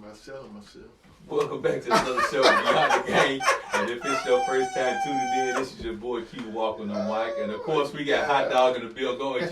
Myself. Welcome back to another show, Beyond the Game. And if it's your first time tuning in, this is your boy Q walking on mic. And of course, we got Hot Dog in the bill. Go ahead,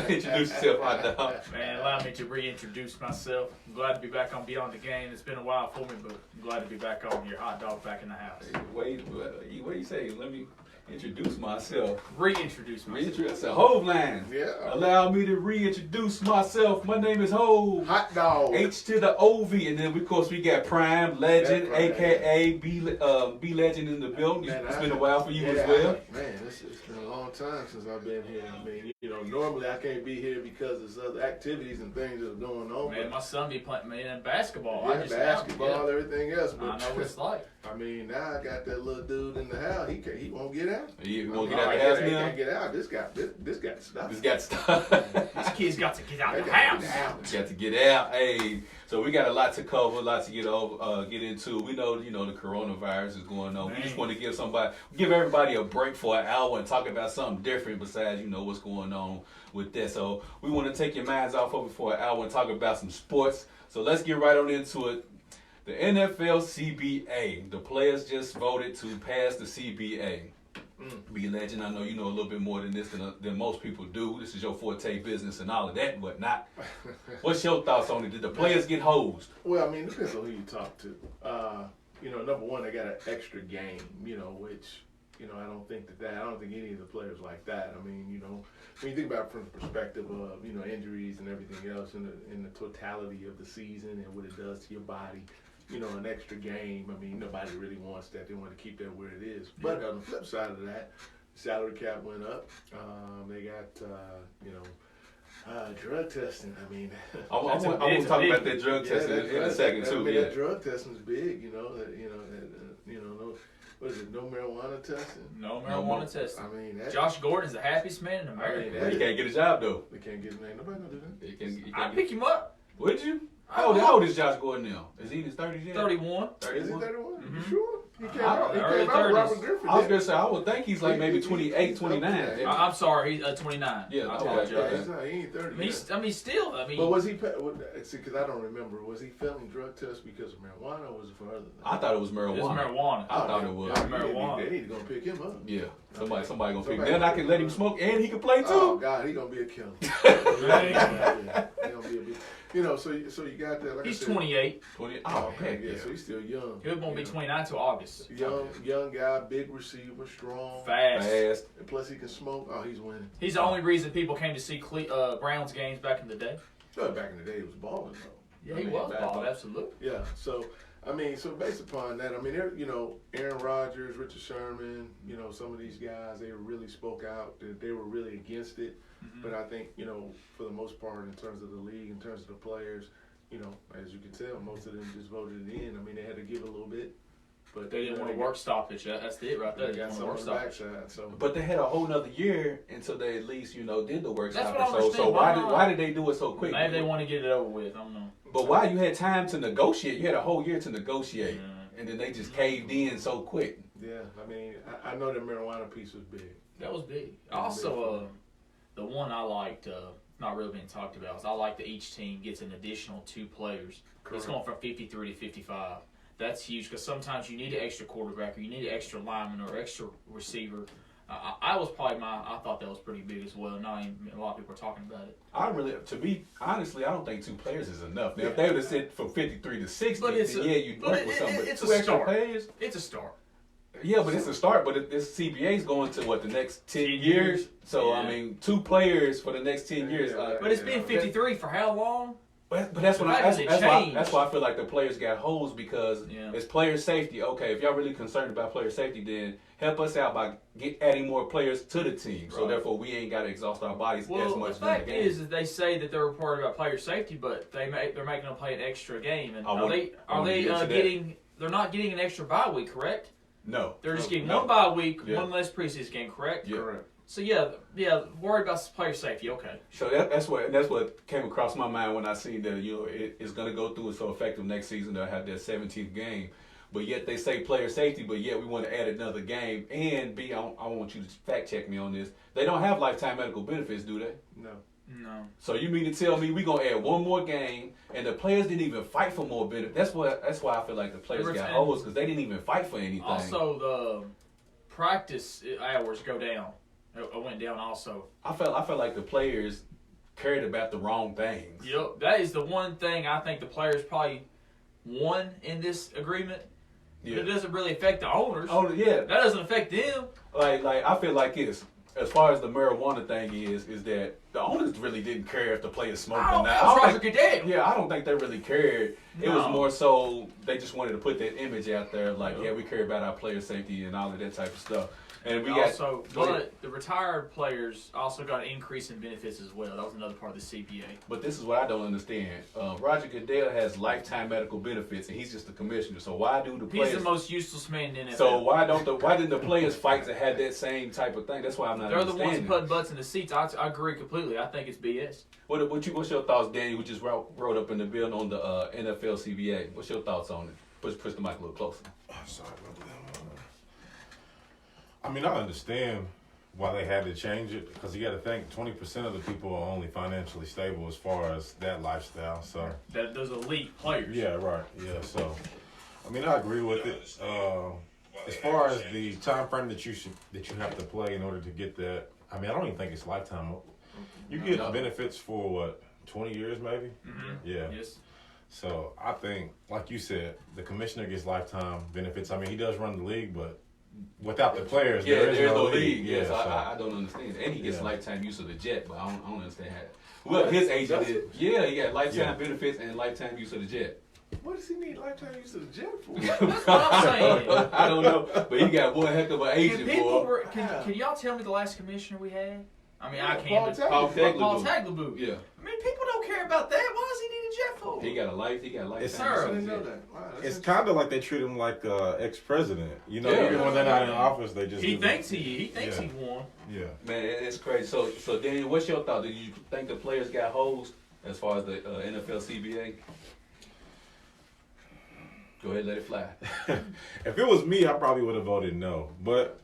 introduce yourself, Hot Dog. Man, allow me to reintroduce myself. I'm glad to be back on Beyond the Game. It's been a while for me, but I'm glad to be back on here. Hot Dog back in the house. Hey, wait, what do you say? Let me introduce myself. Reintroduce myself. Reintroduce Hove Line. Yeah. Allow me to reintroduce myself. My name is Hove. Hot Dog. H to the OV, and then of course we got Prime Legend, Prime. aka B Legend in the building. Man, It's been a while for you as well. Man, it's been a long time since I've been here. I mean, normally I can't be here because there's other activities and things that are going on. Man, my son be playing in basketball. Yeah, I just basketball, everything else. I But know what it's like. I mean, now I got that little dude in the house. He won't get out. You won't get I out the can't- house I now? can't get out. This got to stop. Just got to stop. These kids got to get out They of the gotta house. get out. Got to get out. Hey, so we got a lot to cover, a lot to get into. We know, the coronavirus is going on. We just want to give everybody a break for an hour and talk about something different besides, what's going on with that. So we want to take your minds off of it for an hour and talk about some sports. So let's get right on into it. The NFL CBA. The players just voted to pass the CBA. B Legend, I know you know a little bit more than this than most people do. This is your forte business and all of that and whatnot. What's your thoughts on it? Did the players get hosed? Well, I mean, it depends on who you talk to. Number one, they got an extra game, which, I don't think I don't think any of the players like that. I mean, when you think about it from the perspective of, injuries and everything else and the totality of the season and what it does to your body, an extra game, I mean, nobody really wants that. They want to keep that where it is. But on the flip side of that, the salary cap went up. They got, drug testing. I mean, I want to talk about that drug testing in a second too. That drug testing is big. What is it? No marijuana testing. No marijuana testing. I mean, Josh Gordon is the happiest man in America. He can't get a job though. They can't get his name. Nobody gonna do that. He I can't pick him up. Would you? How old is Josh Gordon now? Is he in his 30s yet? 31. Is he 31? Mhm. You sure? He came I- out. He early came out. 30s. Robert Griffin. I was did. gonna say I would think he's like maybe 28, He's 29. up there. I'm sorry, he's 29. Yeah, I okay, apologize. okay. He's not, he ain't 30 yet. I mean, still, I mean. But was he? See, because I don't remember. Was he failing drug tests because of marijuana, or was it for other things? I thought it was It's marijuana. marijuana. I thought it was. Yeah, marijuana. They need to go pick him up. Yeah, somebody gonna pick. Somebody- Then I can let him smoke and he can play too. Oh God, he gonna be a killer. Man, He gonna be a big. So you got that. Like he's I said, 28. 20. Oh, Oh, heck heck yeah. yeah. So he's still young. He won't be you know. 29 till August. Young guy, big receiver, strong. Fast. Fast. And plus he can smoke. Oh, he's winning. He's the only reason people came to see Browns games back in the day. No, back in the day, he was balling though. Yeah, I he mean, was back bald, then. absolutely. Yeah. So based upon that, I mean, Aaron Rodgers, Richard Sherman, some of these guys, they really spoke out. They were really against it. Mm-hmm. But I think, for the most part, in terms of the league, in terms of the players, as you can tell, most of them just voted it in. I mean, they had to give a little bit, but They didn't want to work stoppage. That's it right there. They They got got some work on the stoppage. backside. So, But they had a whole nother year until they at least, did the work That's stoppage. what I So understand. why Why did they do it so quick? Maybe they want to get it over with. I don't know. But why you had time to negotiate? You had a whole year to negotiate, Yeah. and then they just caved in so quick. yeah, I mean, I know the marijuana piece was big. That was big. That was big Also, for the one I liked, not really being talked about, is I like that each team gets an additional 2 players. Correct. It's going from 53 to 55. That's huge because sometimes you need an extra quarterback or you need an extra lineman or extra receiver. I thought that was pretty big as well. Not even, a lot of people are talking about it. To be honestly, I don't think 2 players is enough. Now, if Yeah. they would have said from 53 to 60, But it's then a- you'd but work with it- something. But it's 2 a extra start. players? It's a start. Yeah, but it's a start. But this CBA is going to the next 10 10 years. years. So Yeah. I mean, 2 players for the next 10 years. Yeah, But it's been 53 for how long? But that's The when fact that it that's why I feel like the players got hosed because Yeah. it's player safety. Okay, if y'all really concerned about player safety, then help us out by adding more players to the team. So Right. therefore, we ain't got to exhaust our bodies as Well, much the during fact the game. is that they say that they're reported about player safety, but they're making them play an extra game. And I want to get to that. they're not getting an extra bye week, correct? No, They're just No. getting No. one bye week, Yeah. one less preseason game, correct? Yeah. Correct. So worried about player safety. Okay. So that's what came across my mind when I seen that it's going to go through it so effective next season. They'll have their 17th game, but yet they say player safety, but yet we want to add another game. And I want you to fact check me on this. They don't have lifetime medical benefits, do they? No. No. So you mean to tell me we gonna add one more game and the players didn't even fight for more benefit? That's why I feel like the players got hosed because they didn't even fight for anything. Also, the practice hours go down. It went down also. I felt like the players cared about the wrong things. Yep, that is the one thing I think the players probably won in this agreement. Yeah. It doesn't really affect the owners. Oh yeah, That doesn't affect them. like I feel like it's as far as the marijuana thing is that the owners really didn't care if the players smoked I or don't not. know, I don't Roger think- Goodell. Yeah, I don't think they really cared. It was No. more so they just wanted to put that image out there, like, yeah, we care about our player safety and all of that type of stuff. And we Also, go ahead. but the retired players also got an increase in benefits as well. That was another part of the CBA. But this is what I don't understand. Roger Goodell has lifetime medical benefits, and he's just the commissioner. So why do the He's players? the most useless man in the NFL. So why didn't the players fight to have that same type of thing? That's why I'm not They're the ones understanding. putting butts in the seats. I agree completely. I think it's BS. What's your thoughts, Danny? We just wrote up in the bill on the NFL CBA. What's your thoughts on it? Push the mic a little closer. Sorry about that. I mean, I understand why they had to change it because you got to think 20% of the people are only financially stable as far as that lifestyle. So Those elite players. yeah, right. Yeah. So I mean, I agree with it. As far as the time frame that you have to play in order to get that, I mean, I don't even think it's lifetime. You get No. benefits for what, 20 years maybe? Mm-hmm. Yeah. Yes. So I think, like you said, the commissioner gets lifetime benefits. I mean, he does run the league, but without the players, Yeah, there is there's no no league. Yeah, Yes, so, I don't understand. And he gets Yeah. lifetime use of the jet, but I don't understand how. Well, his agent Does did. it? Yeah, he got lifetime Yeah. benefits and lifetime use of the jet. What does he need lifetime use of the jet for? That's what I'm saying. I don't know, but he got one heck of an agent for. Can y'all tell me the last commissioner we had? I mean, I Yeah, can't. Paul but- Tagliabue. Paul Tagliabue. Yeah, I mean, people don't care about that. Why does he need a jet for? he got lifetime. It's- I use of didn't the know jet. that. Wow, that's it's interesting. kind of like they treat him like ex-president. You know, Yeah. even when they're not in office, they just He give him- thinks he thinks Yeah. he won. Yeah. Man, it's crazy. So Daniel, what's your thought? Did you think the players got hosed as far as the NFL CBA? Go ahead, let it fly. If it was me, I probably would have voted no. But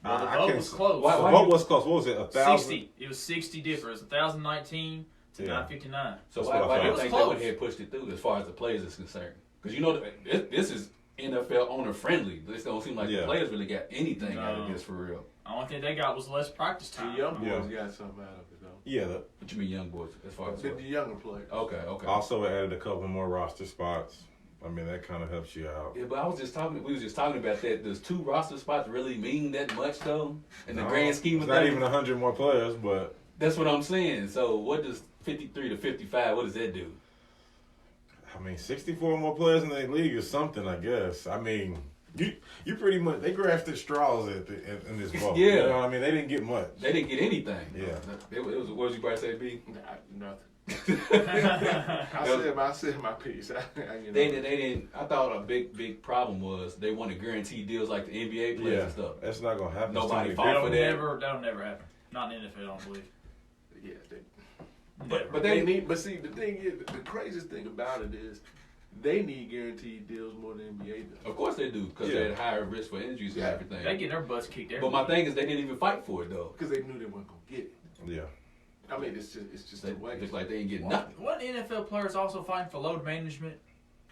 Well, the I vote can't was say- close. Why- The why vote you- was close. What was it? 1,000? 60. It was 60 difference. 1,019 to Yeah. 959. So That's why what I do you thought. think It was they went close. ahead and pushed it through as far as the players is concerned? Because you know this is NFL owner friendly. This don't seem like the Yeah. players really got anything out of No. this for real. The only thing they got was less practice The time. young boys Yeah. got something out of it though. Yeah. What you mean, young boys? As far as The what? younger players. Okay. Also added a couple more roster spots. I mean, that kind of helps you out. Yeah, but we was just talking about that. Does 2 roster spots really mean that much though? In the No, grand scheme it's of not things, even 100 more players, but that's what I'm saying. So what does 53 to 55? What does that do? I mean, 64 more players in the league is something, I guess. I mean, you pretty much they grafted straws in this vote. Yeah. You know what I mean? They didn't get much. They didn't get anything. Yeah. It was. What was you about to say, B? Nothing. I I said my piece. You know. They didn't. I thought a big problem was they wanted guaranteed deals like the NBA players Yeah, and stuff. that's not gonna happen. It's too Nobody many fought people. for that. That'll never happen. Not in the NFL, I don't believe. Yeah, Never. But they need. But see, the thing is, the craziest thing about it is, they need guaranteed deals more than NBA does. Of course they do, because Yeah. they're at higher risk for injuries and Yeah. everything. They get their butts kicked every But my week. thing is they didn't even fight for it though. Because they knew they weren't gonna get it. Yeah. I mean, it's just They the way. just like they ain't getting nothing. What NFL players also fighting for load management?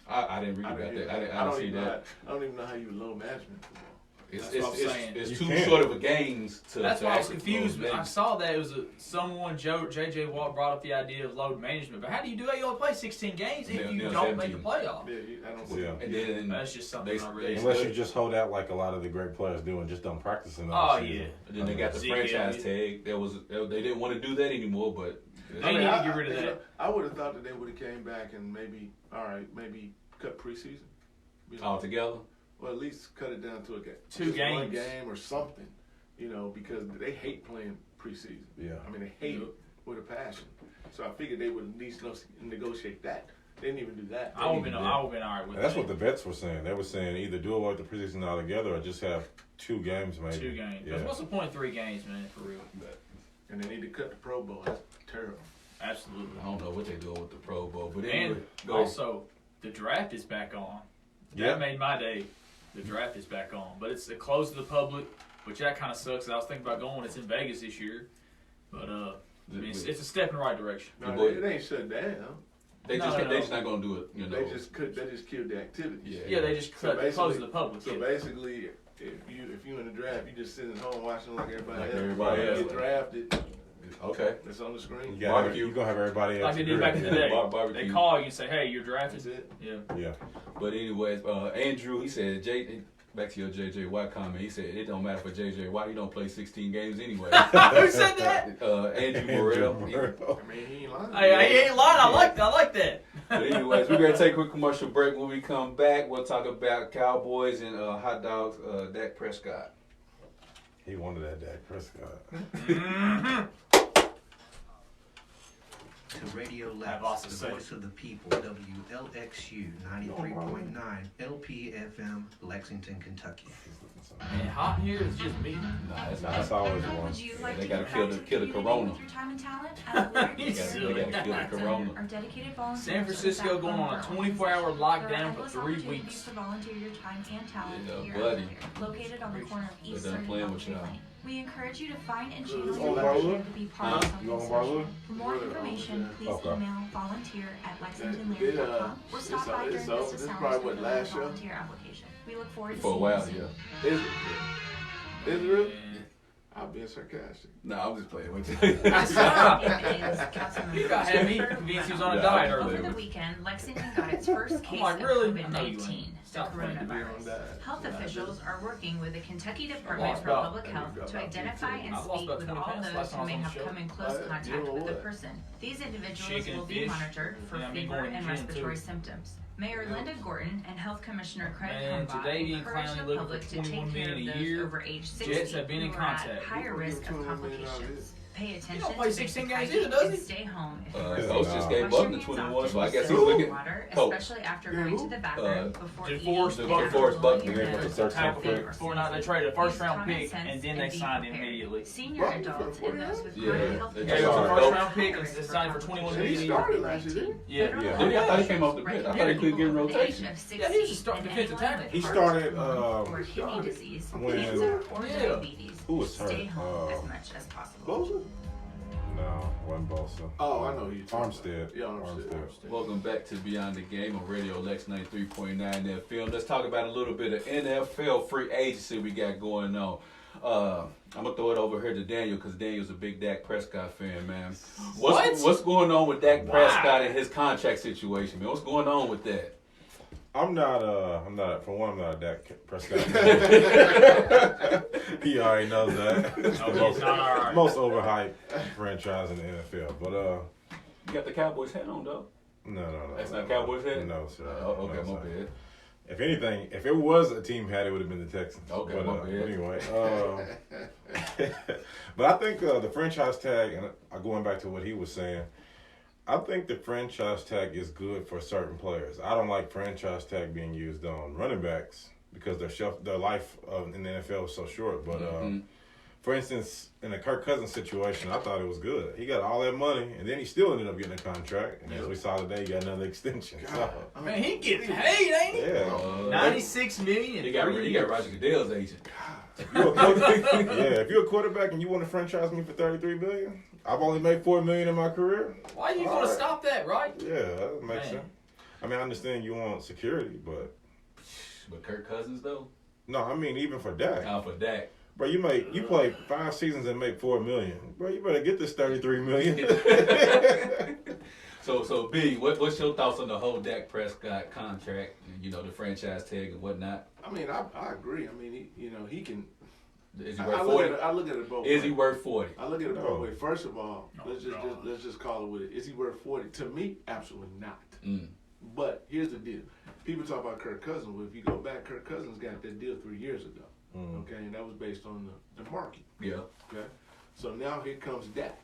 I didn't read I about don't that. even- I didn't don't see even know that. how- I don't even know how you load management football. It's That's what I'm saying. it's You too can. short of a games to. That's to why I was actually confused. load I manage. saw that it was J.J. Watt brought up the idea of load management. But how do you do that? You only play 16 games if Yeah, you yeah, don't make 17. the playoff. Yeah, I don't see. Yeah. And then That's just something They- I read. Unless you just hold out like a lot of the great players do and just don't practice in the Oh, season. yeah. And then they got the Zeke franchise Elliott. tag. They didn't want to do that anymore, but They need to get rid of you know, that. I would have thought that they would have came back and maybe cut preseason. You know, altogether. or at least cut it down to a game. 2 Just one games. game or something. You know, because they hate playing preseason. Yeah. I mean, they hate it with a passion. So I figured they would at least negotiate that. They didn't even do that. I would have been all right with And that's that. what the vets were saying. They were saying either do away with the preseason altogether or just have 2 games maybe. 2 games. 'Cause Yeah. what's the point of 3 games, man, for real? And they need to cut the Pro Bowl. That's terrible. Absolutely. I don't know what they're doing with the Pro Bowl, but And anyway, go ahead. also, the draft is back on. Yeah. That made my day. The draft is back on. But it's closed to the public, which that kind of sucks. I was thinking about going. It's in Vegas this year. But I mean, it's a step in the right direction. No, boy- it ain't shut down. They No, just no, they no. just not gonna do it. You know. They just killed the activity. Yeah. Yeah, they just So close to the public. So basically, if you in the draft, you just sitting at home watching like everybody Like else. everybody When you else. get drafted, Okay. it's on the screen. You Barbecue. You're gonna have everybody else. Like they did agree. back in the day. Barbecue. They call you and say, "Hey, you're That's drafted." it. Yeah. Yeah. But anyways, Andrew, he said, back to your JJ Watt comment. He said it don't matter for JJ Watt. He don't play 16 games anyway. Who said that? Andrew Morrell. I mean, he ain't lying. Hey, I ain't lying. I like that. But anyways, we're gonna take a quick commercial break. When we come back, we'll talk about Cowboys and hot dogs. Dak Prescott. He wanted that Dak Prescott. To Radio Have lots Lex, to the say. voice of the people, WLXU 93.9 LPFM, Lexington, Kentucky. Man, hot in here is just me. Nah, that's That's not. always one. Would you like They to gotta give kill back the- to kill the community corona. with your time and talent? As a lawyer, You you silly. They gotta kill the corona. Our dedicated volunteers San Francisco are the going on a backbone 24-hour of lockdown There are for endless 3 opportunities weeks. to volunteer your time and talent Yeah, here buddy. at Lawyer, located on the corner of East They're done 30 playing and with Tree y'all. Lane. We encourage you to find and channel You your on passion Barlow? to be part Huh? of something You on special. Barlow? For more Where- information, please Okay. email volunteer at It's lexingtonleary.com or stop by during this business is hours probably to what, fill out last a year? volunteer application. We look forward to For a seeing while, you soon. yeah. Is it? Is it real? Man. I'm being sarcastic. No, I'm just playing with you. Councilmember You got had me convinced he was on a Yeah, diet I'm earlier. Over the weekend, Lexington got its first case like, of really? No, you COVID-19, ain't. the Stop playing. coronavirus. Health officials are working with the Kentucky Department lost for about- Public Health to identify and I've lost speak about with 20 all pounds those last time I who may was on the have show. come in close Oh, yeah. contact You know with the what? person. These individuals Chicken, will be fish. monitored for Yeah, I mean, fever going to and the gym, respiratory too. symptoms. Mayor Linda Gorton and Health Commissioner Craig Man, Humbach today being encouraged Clowney the looking public for to take 21 care million of a those year. over age 60 Jets have been in who are at contact. higher People risk give of 21 million complications. Pay attention don't play to 16 basic games hygiene either, does and he? stay home if Coach just gave Wash Button your the hands 21, so I often guess with he's soap looking. and water, Coach. especially after Yeah, going who? to the bathroom before eating. DeForest and Buckner. blowing Buckner. your Yeah, nose with the to 13 tackle pick. fever Before now, they season. traded a first Use round common pick sense and then they be signed him prepared. immediately. Senior Buckner adults for and those with Yeah, chronic health they Yeah, it was a Sorry. first conditions round are pick at and risk they for signed for 21 He million a year. started last year, didn't he? Yeah. Yeah. Did he? I thought he came off the bench. I thought he couldn't get in rotation. Yeah, he's a start defensive tackle. He started, or kidney disease, when- cancer, or Yeah. diabetes. Who was hurt? Stay home as much as possible. Bosa? No, wasn't Bosa. Oh, I know who you're talking Armstead. about. Yeah, Armstead. Welcome back to Beyond the Game on Radio Lex 93.9 FM. Let's talk about a little bit of NFL free agency we got going on. I'm gonna throw it over here to Daniel because Daniel's a big Dak Prescott fan, man. What? What's going on with Dak Wow. Prescott and his contract situation, man? What's going on with that? I'm not a Dak Prescott fan. He already knows that. It's the No, he's not all right. most overhyped franchise in the NFL. But You got the Cowboys hat on, though. no. That's not Cowboys hat? No, sir. Oh, okay, No, my sir. bad. If anything, if it was a team hat, it would have been the Texans. Okay, but, my bad. anyway, but I think the franchise tag, and going back to what he was saying, I think the franchise tag is good for certain players. I don't like franchise tag being used on running backs because their life in the NFL is so short. But Mhm. for instance, in the Kirk Cousins situation, I thought it was good. He got all that money, and then he still ended up getting a contract. And as we saw today, he got another extension. So, Man, he getting paid, ain't he? yeah. 96 million. He got Roger Goodell's agent. You're a quarterback, if you're a quarterback and you want to franchise me for $33 million, I've only made $4 million in my career. Why you All gonna right. stop that, right? Yeah, that makes Man. sense. I mean, I understand you want security, but But Kirk Cousins, though? no, I mean even for Dak, Now for Dak. bro, you play 5 seasons and make $4 million, bro. You better get this $33 million. So B, what's your thoughts on the whole Dak Prescott contract? You know, the franchise tag and whatnot. I mean, I agree. I mean, he can. Is he I worth look 40? at it, I look at it both Is ways. he worth 40? I look at it No. both ways. First of all, No, let's just call it what it is. Is he worth 40? To me, absolutely not. Mm. But here's the deal. People talk about Kirk Cousins. Well, if you go back, Kirk Cousins got that deal 3 years ago. Mm. Okay, and that was based on the market. Yeah. Okay, so now here comes Dak.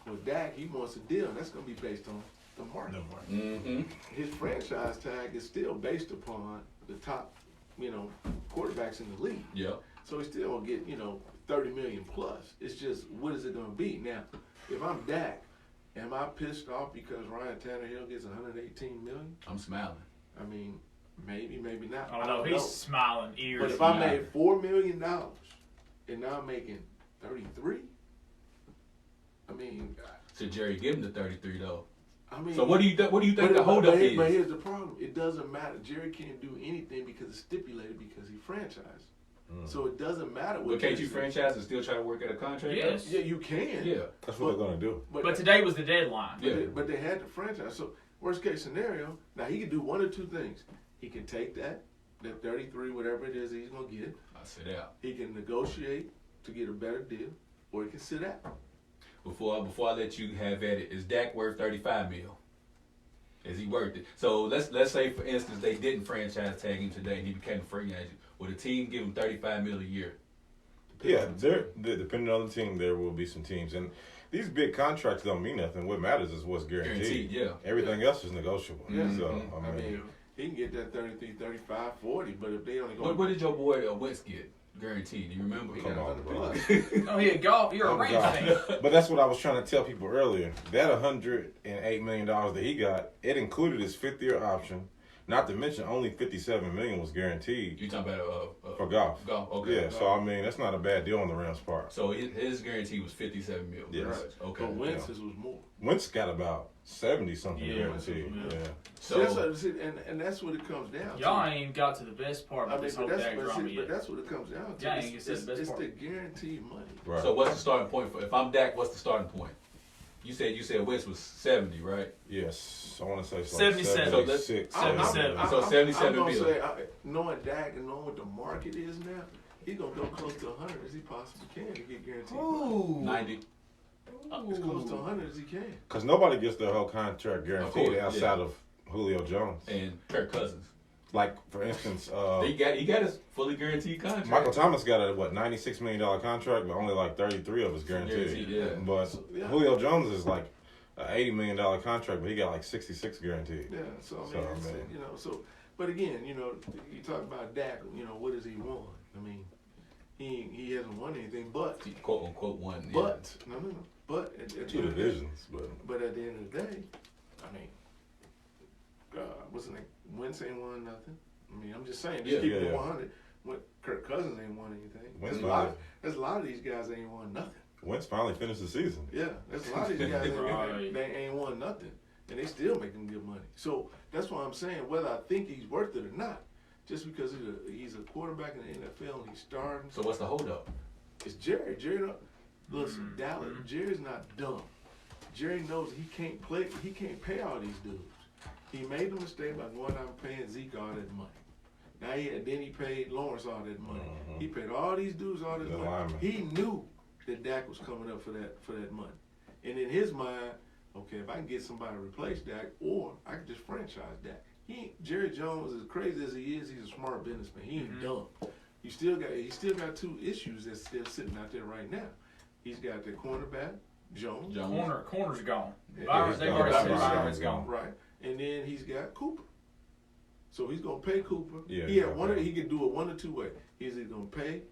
Well, Dak, he wants a deal. That's going to be based on the market. Mm-hmm. His franchise tag is still based upon the top, quarterbacks in the league. Yeah. So he still gonna get, 30 million plus. It's just, what is it gonna be? Now, if I'm Dak, am I pissed off because Ryan Tannehill gets 118 million? I'm smiling. I mean, maybe not. I don't know. He's smiling ears. But if I made $4 million and now I'm making 33, I mean, So Jerry give him the 33 though. I mean. So what do you think the holdup is? But here's the problem. It doesn't matter. Jerry can't do anything because it's stipulated because he franchised. So it doesn't matter what. But can't you Jerry says. franchise and still try to work at a contract? Yes. Yeah, you can. Yeah. That's what they're gonna do. But today was the deadline. Yeah. But they had the franchise. So worst case scenario, now he can do one or two things. He can take that 33, whatever it is he's gonna get. I sit out. He can negotiate to get a better deal, or he can sit out. Before I let you have at it, is Dak worth 35 mil? Is he worth it? So let's say for instance they didn't franchise tag him today and he became a free agent. Would the team give him 35 mil a year? Yeah, depending on the team, there will be some teams, and these big contracts don't mean nothing. What matters is what's guaranteed. Yeah. Everything else is negotiable. Yeah. So I mean, he can get that 33, 35, 40, but if they only go. What did your boy Wentz get? Guaranteed. Do you remember? He Come got on, 100 plus. Oh, yeah, golf. You're a Oh, Rams God. fan. But that's what I was trying to tell people earlier. That $108 million that he got, it included his 5th-year option. Not to mention, only $57 million was guaranteed You talking about for golf. Golf. Okay. Yeah, so I mean, that's not a bad deal on the Rams' part. So his guarantee was 57 mil. Yes. Right. Okay. But Wentz's was more. Wentz got about 70 something Yeah, guaranteed. yeah. Yeah. So that's So what, see, and that's what it comes down Y'all to. ain't even got to the best part I of mean, this whole but tag drama but yet. that's what it comes down to. Yeah, It's, you said the best it's part. the guaranteed money. Right. So what's the starting point for? If I'm Dak, what's the starting point? You said Wentz was 70, right? Yes, I want to say it's 77. So that's- 76. 77. So 77 I'm gonna mil. say, knowing Dak and knowing what the market is now, he's gonna go close to 100 as he possibly can to get guaranteed money. 90. As close to 100 as he can. Because nobody gets their whole contract guaranteed course, outside of Julio Jones. And Kirk Cousins. Like, for instance, He got his fully guaranteed contract. Michael Thomas got a, $96 million contract, but only like 33 of it's guaranteed. Guaranteed, yeah. But Yeah. Julio Jones is like an $80 million contract, but he got like 66 guaranteed. Yeah, so I mean, So, I it's, mean- you know, but again, you know, you talk about Dak, you know, what does he want? I mean, he hasn't won anything, but He quote unquote one. but at the Two end of the day- divisions, but But at the end of the day, I mean, what's the name? Wentz ain't won nothing. I mean, I'm just saying, just Yeah, keep yeah, it yeah. 100. When Kirk Cousins ain't won anything. Wentz There's a lot of these guys that ain't won nothing. Wentz finally finished the season. Yeah, there's a lot of these guys that Right. they ain't won nothing, and they still making good money. So that's why I'm saying whether I think he's worth it or not, just because he's a quarterback in the NFL and he's starting. So what's the holdup? It's Jerry. Jerry, listen, Mm-hmm. Dallas. Jerry's not dumb. Jerry knows he can't play. He can't pay all these dudes. He made the mistake by going out and paying Zeke all that money. Now then he paid Lawrence all that money. Mhm. He paid all these dudes all that The money. linemen. He knew that Dak was coming up for that money, and in his mind, okay, if I can get somebody to replace Dak, or I can just franchise Dak. Jerry Jones, as crazy as he is, he's a smart businessman. He ain't dumb. He still got two issues that's still sitting out there right now. He's got the cornerback, Jones. Corner's gone. Yeah, Byron, he's they've gone. already said Byron's Byron's gone. gone. Right. And then he's got Cooper. So he's gonna pay Cooper. Yeah, He he's had gonna pay him. he could do it one or two ways. He's either gonna pay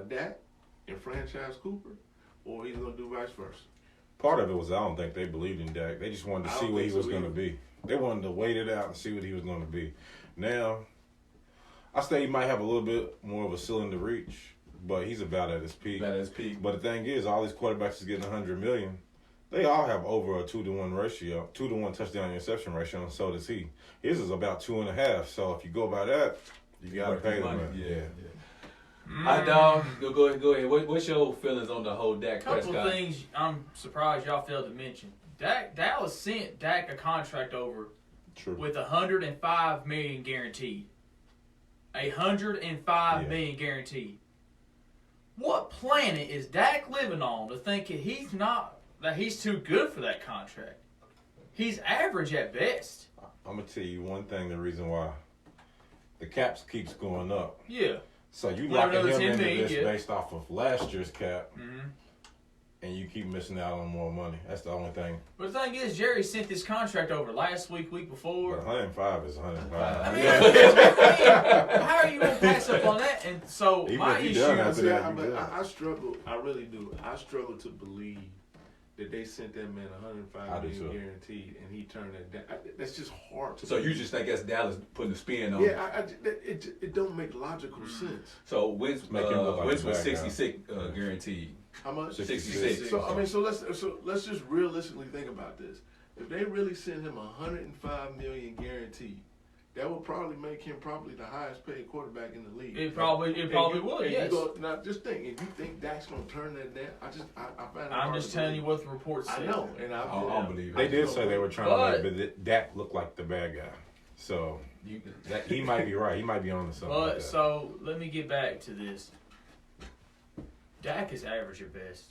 Dak and franchise Cooper, or he's gonna do vice versa. Part of it was I don't think they believed in Dak. They just wanted to I see don't what he think was so going to either. be. They wanted to wait it out and see what he was going to be. Now, I say he might have a little bit more of a ceiling to reach, but he's about at his peak. About his peak. But the thing is, all these quarterbacks is getting $100 million. They all have over a 2-to-1 ratio, 2-to-1 touchdown interception ratio, and so does he. His is about 2.5. So if you go by that, you got to Worth pay his them. money. Man. Yeah. Hot dog, go ahead. What's your feelings on the whole Dak Couple Prescott? things I'm surprised y'all failed to mention. Dallas sent Dak a contract over True. with $105 million guaranteed. $105 million guaranteed. What planet is Dak living on to think that he's too good for that contract? He's average at best. I'm going to tell you one thing, the reason why. The caps keeps going up. Yeah. So you Well, locking another him 10 into million, this yeah. based off of last year's cap, Mm-hmm. and you keep missing out on more money. That's the only thing. But the thing is, Jerry sent this contract over last week But before. 105 is 105. I mean, Yeah. how are you going to pass up on that? And so Even my if he issue, done I after see, that, I, you but good. I struggle. I really do. I struggle to believe that they sent that man $105 I do million too. guaranteed, and he turned that down. That's just hard to. So you just think that's Dallas putting the spin on? Yeah, it don't make logical sense. So Wentz Make him look like Wentz a was bad guy. 66 guaranteed. How much? 66. So let's just realistically think about this. If they really send him $105 million guaranteed, that would probably make him probably the highest paid quarterback in the league. It probably would. Yes. Now just think, if you think Dak's gonna turn that down, I find it I'm hard just to telling you believe. what the reports I say. know, and I don't believe it. They did say they were trying But- to make Dak look like the bad guy. So he might be right. He might be on to something. like But that. so let me get back to this. Dak is average at best,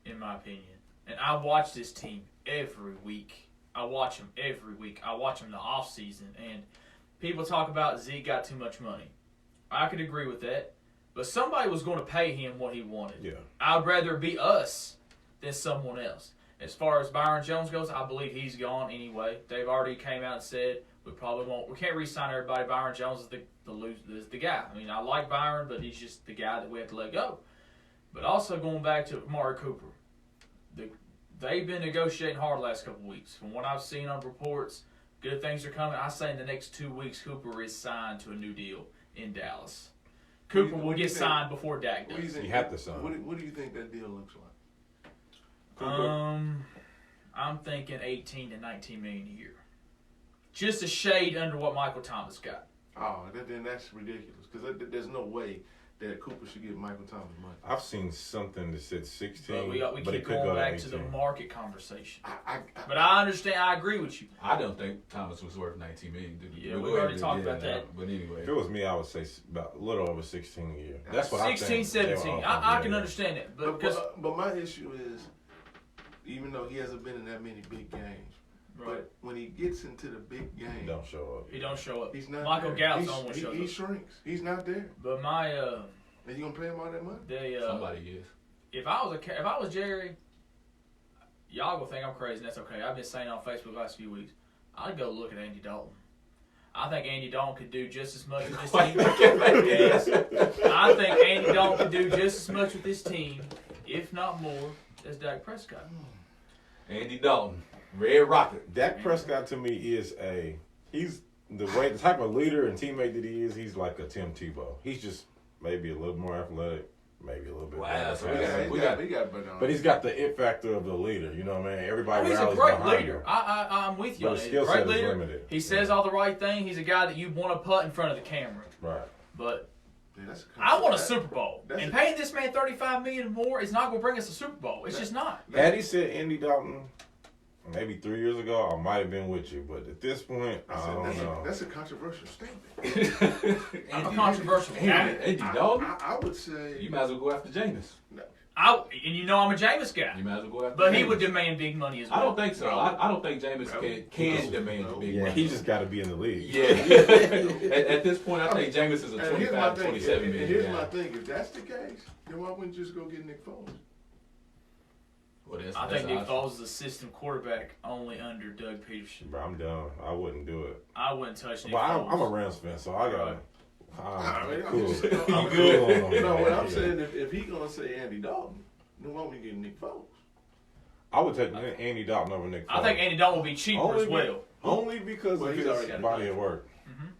in my opinion. And I watch this team every week. I watch them every week. I watch them in the off season, and people talk about Zeke got too much money. I could agree with that, but somebody was going to pay him what he wanted. Yeah. I'd rather it be us than someone else. As far as Byron Jones goes, I believe he's gone anyway. They've already came out and said we probably won't. We can't re-sign everybody. Byron Jones is the guy. I mean, I like Byron, but he's just the guy that we have to let go. But also going back to Amari Cooper, they've been negotiating hard the last couple of weeks. From what I've seen on reports, good things are coming. I say in the next 2 weeks, Cooper is signed to a new deal in Dallas. Cooper will get signed before Dak What do you does. think? You have to sign. What do you think that deal looks like? I'm thinking 18 to 19 million a year. Just a shade under what Michael Thomas got. Oh, then that's ridiculous because there's no way that Cooper should get Michael Thomas money. I've seen something that said 16, But we but it keep could going go back to to the 18. market conversation. I But I understand. I agree with you. I don't think Thomas was worth 19 million. Yeah, we already talked about that. But anyway, If it was me, I would say about a little over 16 a year. That's what I 16, think. they were 17. offering. I can Yeah. understand it. But because but my issue is, even though he hasn't been in that many big games, but when he gets into the big He game, don't show up. he don't show up. he's not Michael there. Gallup's He's- the only one he, shows he up. shrinks. He's not there. But my And you gonna pay him all that money? somebody is. if I was Jerry, y'all gonna think I'm crazy, and that's okay. I've been saying on Facebook the last few weeks, I'd go look at Andy Dalton. I think Andy Dalton could do just as much with this team. Yes. I think Andy Dalton could do just as much with this team, if not more, as Dak Prescott. Andy Dalton, Red Rocket. Dak Prescott to me is he's the type of leader and teammate that he is. He's like a Tim Tebow. He's just maybe a little more athletic, maybe a little bit. Wow, better so passer. we got- But he's got the it factor of the leader. You know what I mean? Everybody He's a rallies great behind leader. him. I'm with you But on his that. skill Great set is leader. limited. He says all the right thing. He's a guy that you want to put in front of the camera. Right. But Yeah, that's I want a Super Bowl. that's And a- paying this man $35 million more is not going to bring us a Super Bowl. It's just not. Had he said Andy Dalton maybe 3 years ago, I might have been with you. But at this point, I don't know. That's a controversial statement. I'm a controversial guy. Andy Dalton. I would say You might as well go after Jameis. And you know I'm a Jameis guy. You might as well go after. But he Jameis. would demand big money as well. I don't think so. I don't think Jameis can demand the big Yeah, money. he just got to be in the league. Yeah. at this point, I think Jameis is a and here's my 25, thing. 27 And million here's guy. my thing. If that's the case, then why wouldn't you just go get Nick Foles? Well, that's, I that's think Nick an option. Foles is a system quarterback only under Doug Peterson. Bro, I'm done. I wouldn't do it. I wouldn't touch Nick But Foles. I'm a Rams fan, so I got. I mean, I'm Cool. just- I'm good. cool on No, what that, I'm yeah. saying, if he gonna say Andy Dalton, then why would you get Nick Foles? I would take Andy Dalton over Nick Foles. I think Andy Dalton will be cheaper Only as well. Only because Well, of he's his already got a body contract. of work.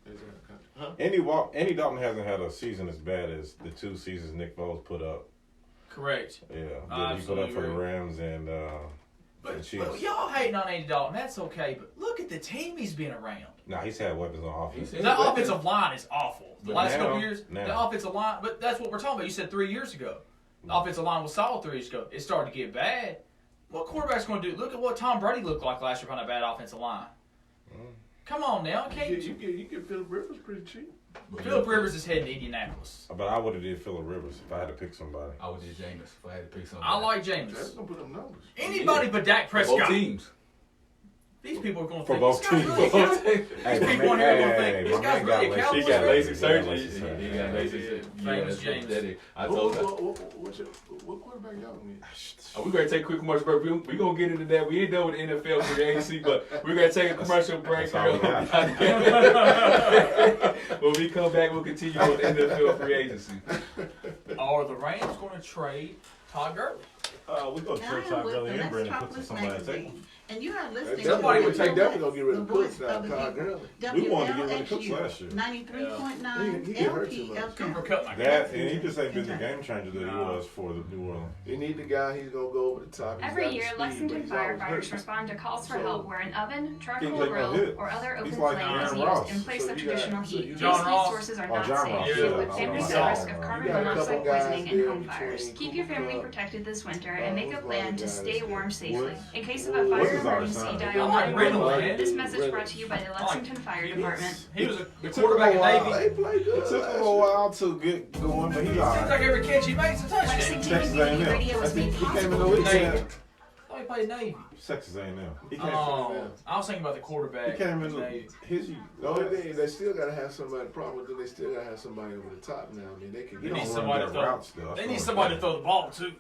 Is that a country? Huh? Andy Dalton hasn't had a season as bad as the 2 seasons Nick Foles put up. Correct. Yeah, I that he put up for the absolutely Rams and But Chiefs. y'all hating on Andy Dalton, that's okay. But look at the team he's been around. Nah, he's had weapons on offense. He's- That offensive line is awful. The But last now- couple years, the now- offensive line. But that's what we're talking about. You said 3 years ago. The offensive line was solid 3 years ago. It started to get bad. What quarterback's going to do? Look at what Tom Brady looked like last year on a bad offensive line. Come on now, You get Philip Rivers pretty cheap. Philip Rivers is heading to Indianapolis. But I would have did Phillip Rivers if I had to pick somebody. I would do Jameis if I had to pick somebody. I like That's Jameis. gonna put them numbers. Anybody but Dak For both Prescott. teams. These people are going to For think both this guy's teams. really good. Hey, These my people man- on here are going to hey, think this my guy's man really a got Cowboys He got fan. LASIK Yeah, surgery. LASIK He got LASIK. Famous James. I told him. What quarterback y'all gonna get? We're going to take a quick commercial break. We're going to get into that. We ain't done with the NFL free agency, but we're going to take a commercial break. That's all we When we come back, we'll continue with the NFL free agency. Are the Rams going to trade Todd Gurley? We go to And I church am out with early the and Let's bring and Talk put List somebody at the table. magazine. And you are listening Somebody to would take the definitely gonna get rid of the voice Cooks now, of the Todd people. Gurley. We wanted to get rid of Cooks WLXU, last year. 93.9 He get hurt too much. Cooper LP. Cup, my guy. That and he just ain't been the game changer that he No. was for the New Orleans. You need the guy, he's gonna go over the top. He's Every got the year, speed, Lexington but he's always firefighters hurt. respond to calls for So- help where an oven, charcoal Seems like no grill, hit. or other open He's like flame Aaron is Ross. used in place So of you got- traditional so heat. you These got- heat John sources are Ross. not Oh, John safe. Ross, yeah. With families You at got- risk of you carbon got a couple monoxide guys poisoning and there home fires. between Keep your family Cooper Cup. protected this winter and make a who's plan one to guy stay that's warm there? safely. Woods? In case of a Woods fire is our emergency, son. dial Like Reynolds, 911. man. This message brought to you by the Like- Lexington Fire Department. He was the It took him quarterback a of while. Navy. They play good. It took him a while to get going, but he's Seems alright. like every catch he makes a touchdown. Lexington Texas Community A&M. Radio was made He came in possible the through league. Navy. saying- Oh, he played Navy. Texas A&M. He came Oh, from them. I was thinking about the quarterback. He came in Navy. his. The only thing, they still gotta have somebody. Problem with them, they still gotta have somebody over the top now. I mean, they can He get. need don't somebody run to that throw- route still. They need somebody to throw the ball to.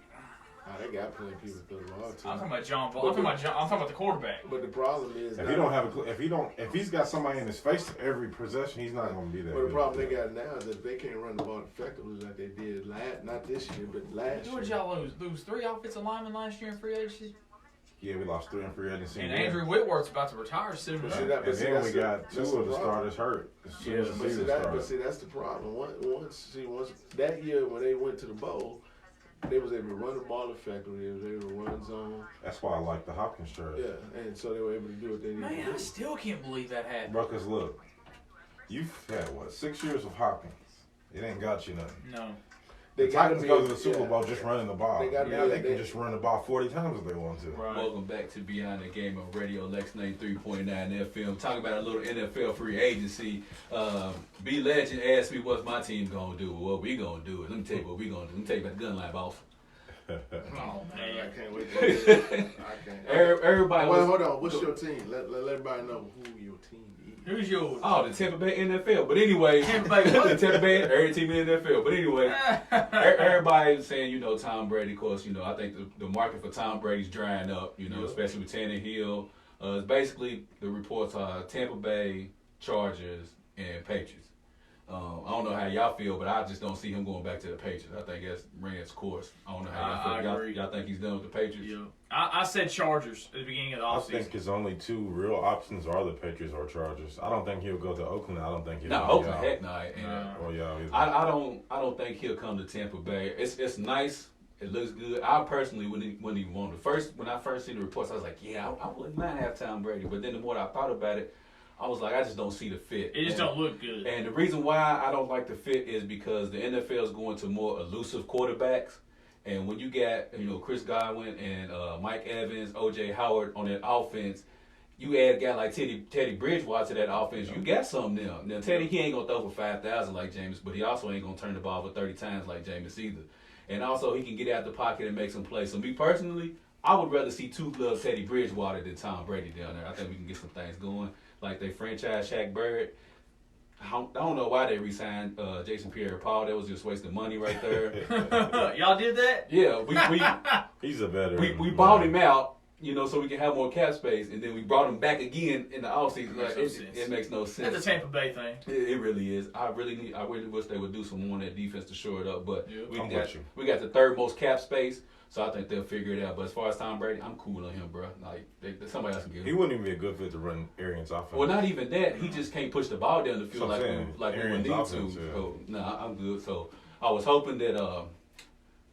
They got plenty of people to throw the ball I'm to. talking about John Ball. I'm talking about the quarterback. But the problem is, If he don't have if he's got somebody in his face every possession, he's not going to be that. Well, the good. problem they got now is that they can't run the ball effectively like they did not this year, but last What did year. y'all lose? Lose 3 offensive linemen last year in free agency? Yeah, we lost 3 in free agency. And yeah. Andrew Whitworth's about to retire soon. But right? see that- And but see, then that's we the- got that's 2 the of the problem. starters hurt. As soon as the But season see started. that's the problem. Once that year when they went to the bowl, they was able to run the ball effectively. They was able to run zone. That's why I like the Hopkins trade. Yeah, and so they were able to do what they needed Man, to I do. still can't believe that happened. Bro, 'cause look, you've had 6 years of Hopkins. It ain't got you nothing. No. They The gotta Titans be go to able- the Super yeah. Bowl just running the ball. They gotta Now be- they can they- just run the ball 40 times if they want to. Right. Welcome back to Beyond the Game of Radio, Lex 93.9 FM. Talking about a little NFL free agency. B Legend asked me what's my team gonna do. What we gonna do? Let me tell you what we gonna do. Let me tell you about the gun line boss. Oh, I man. can't wait. I can't. Everybody Well, was, hold on. What's your team? Let everybody know who your team is. Who's yours? oh, the Tampa Bay NFL. But anyway, Tampa Bay what? the Tampa Bay, every team in the NFL. But anyway, everybody's saying, Tom Brady. Of course, I think the market for Tom Brady's drying up. Especially with Tannehill. It's basically the reports are Tampa Bay, Chargers, and Patriots. I don't know how y'all feel, but I just don't see him going back to the Patriots. I think that's ran its course. I don't know how y'all I feel. agree. Y'all think he's done with the Patriots? Yeah. I said Chargers at the beginning of the I offseason. think his only 2 real options are the Patriots or Chargers. I don't think he'll go to Oakland. I don't think he'll No, go Oakland, y'all. heck no. And, No. Or y'all either. I don't think he'll come to Tampa Bay. It's nice. It looks good. I personally when he won when I first seen the reports, I was like, yeah, I wouldn't mind have Tom Brady. But then the more I thought about it, I was like, I just don't see the fit. It just And- don't look good. And the reason why I don't like the fit is because the NFL is going to more elusive quarterbacks. And when you got, Chris Godwin and Mike Evans, O.J. Howard on that offense, you add a guy like Teddy Bridgewater to that offense, you got something now. Now, Teddy, he ain't going to throw for 5,000 like Jameis, but he also ain't going to turn the ball for 30 times like Jameis either. And also, he can get out the pocket and make some plays. So, me personally, I would rather see two-glove Teddy Bridgewater than Tom Brady down there. I think we can get some things going. Like they franchise Shaq Barrett. I don't know why they re-signed Jason Pierre-Paul. That was just wasting money right there. Y'all did that? Yeah, He's a veteran. we bought him out, so we can have more cap space, and then we brought him back again in the offseason. Makes no sense. It makes no sense. That's a Tampa Bay thing. It really is. I really wish they would do some more on that defense to shore it up. But Yeah. we I'm got with you. we got the 3rd most cap space, so I think they'll figure it out. But as far as Tom Brady, I'm cool on him, bro. Like somebody else can get He him. wouldn't even be a good fit to run Arians' offense. Well, not even that. He just can't push the ball down the field That's like what I'm we saying. would Arians' need to. offense, yeah. So I'm good. So I was hoping that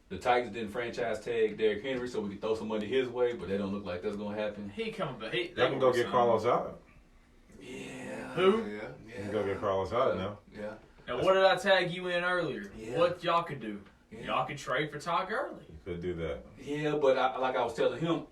the Titans didn't franchise tag Derrick Henry so we could throw some money his way, but that don't look like that's gonna happen. He coming back. They Y'all can go get Carlos out. Yeah. Who? Yeah. You can go get Carlos out now. Yeah. Now, what did I tag you in earlier? Yeah. What y'all could do? Yeah. Y'all could trade for Todd Gurley. You could do that. Yeah, but like I was telling him,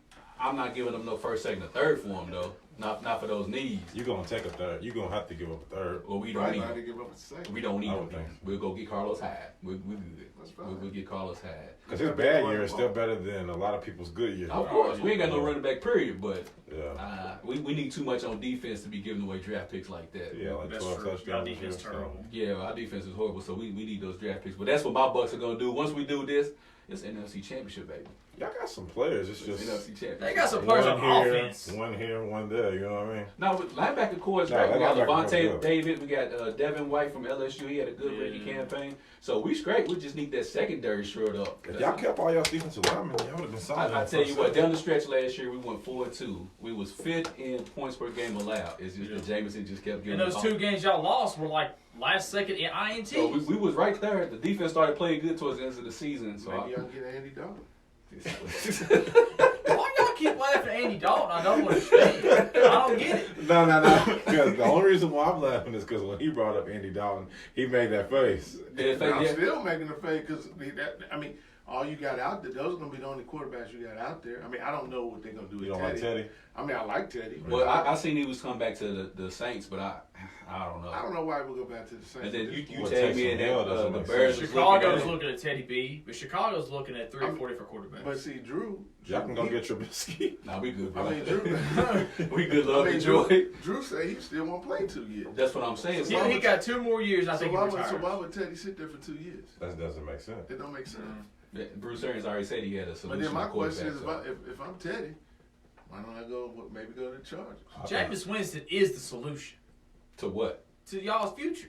I'm not giving him no 1st, 2nd, or 3rd for him though. Not for those needs. You're going to take a 3rd. You're going to have to give up a 3rd. Well, we don't Right, need I had to him. give up a second. We don't need I him. would think. We'll go get Carlos Hyde. We're good. That's fine. We'll get Carlos Hyde. Because his bad year is still better than a lot of people's good years. Of course, we ain't got no running back period, but Yeah. we need too much on defense to be giving away draft picks like that. Yeah, like That's 12 true. Y'all touchdowns. this defense year, so. terrible. Yeah, our defense is horrible, so we need those draft picks. But that's what my Bucks are gonna do. Once we do this, It's NFC Championship, baby. Y'all got some players. It's It's just NFC Championship. They got some players on offense. one here, one there. You know what I mean? No, with linebacker core is No, great. We got linebacker core is Levante good. David. We got Devin White from LSU. He had a good rookie Yeah. campaign. So we straight. We just need that secondary shred up. If y'all kept all y'all defensive linemen, y'all would have been solid. I tell you what, down the stretch last year, we went 4-2. We was 5th in points per game allowed. It's just that Jameson just kept getting And those the two ball. games y'all lost were like last second in INT. So we was right there. The defense started playing good towards the end of the season. So Maybe y'all can get Andy Dalton. Why y'all keep laughing at Andy Dalton? I don't understand. I don't get it. No. Because the only reason why I'm laughing is because when he brought up Andy Dalton, he made that face. I'm still making a fake because all you got out there, those are going to be the only quarterbacks you got out there. I mean, I don't know what they're going to do with You don't Teddy. like Teddy? I mean, I like Teddy. Well, I seen he was coming back to the Saints, but I don't know. I don't know why we go back to the Saints. And then you What, tag me Taysom in Hill that doesn't the make Bears sense. was Chicago's looking looking at Teddy B, but Chicago's looking at 3 or 4 different quarterbacks. But see, Drew. Y'all can go get Trubisky. Nah, we good, bro. I mean, Drew. we good, love, enjoy. Drew said he still won't play 2 years. That's what I'm saying. He, he got 2 more years. I So think why, he retires. so why would Teddy sit there for 2 years? That doesn't make sense. It don't make sense. Bruce Arians already said he had a solution. But then my at question is, quarterback, if I'm Teddy, why don't I go maybe go to the Chargers? Jameis Winston is the solution to what? to y'all's future.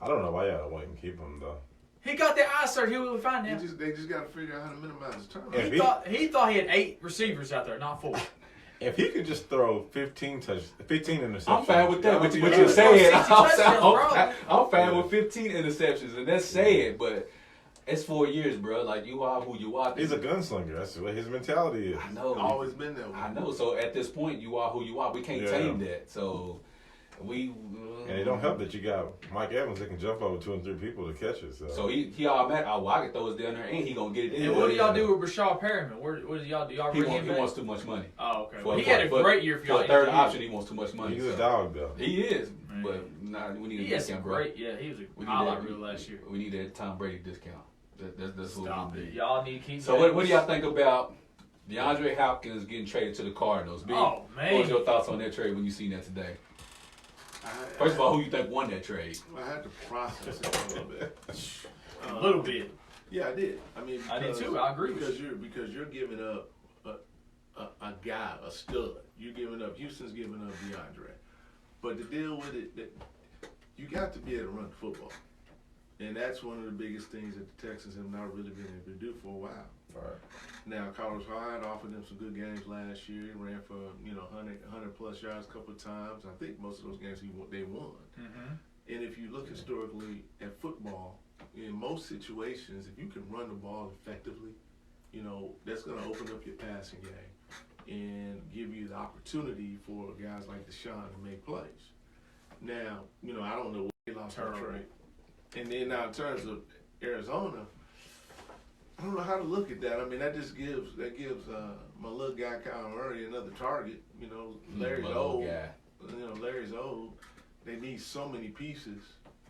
I don't know why y'all wait and keep him though. He got that eye cert. He will find They him. just got to figure out how to minimize the turnover. If He thought he had 8 receivers out there, not 4. If he could just throw 15 interceptions, I'm fine with that. y'all What be you're good. saying, 60 touchdowns, bro. I'm fine with 15 interceptions, and that's sad, but it's 4 years, bro. Like, you are who you are. He's a gunslinger. That's what his mentality is. I know. Always been that way. I know. So at this point, you are who you are. We can't Yeah. tame that. So we. And it don't help that you got Mike Evans that can jump over 2 and 3 people to catch it. So he automatic. Oh, well, I can throw it down there, and he gonna get it in. And what do y'all do with Rashad Perriman? What do y'all do? Y'all He, bring him he back? wants too much money. Oh, okay. For- Well, he for- had a for- great year for y'all. For a third end of the option, he wants too much money. He's a so. dog though. He is, Man. but nah, we need a He had some discount, bro. great. Yeah, he was We a need highlight that- reel last year. We need that Tom Brady discount. That's what Stop we it. need. Y'all need to keep. So what do y'all think about DeAndre Hopkins getting traded to the Cardinals? B, Oh, man. what was your thoughts on that trade when you seen that today? First of all, who you think won that trade? I had to process it a little bit. A little bit. Yeah, I did. I mean, I did too. I agree with you. because you're giving up a guy, a stud. You're giving up. Houston's giving up DeAndre. But to deal with it, you got to be able to run football, and that's one of the biggest things that the Texans have not really been able to do for a while. Right. Now, Carlos Hyde offered them some good games last year. He ran for 100 plus yards a couple of times. I think most of those games they won. Mm-hmm. And if you look historically at football, in most situations, if you can run the ball effectively, that's going to open up your passing game and give you the opportunity for guys like Deshaun to make plays. Now, I don't know what they lost that trade. And then now in terms of Arizona, I don't know how to look at that. I mean, that gives my little guy Kyle Murray another target. Larry's My old. little guy. Larry's old. They need so many pieces.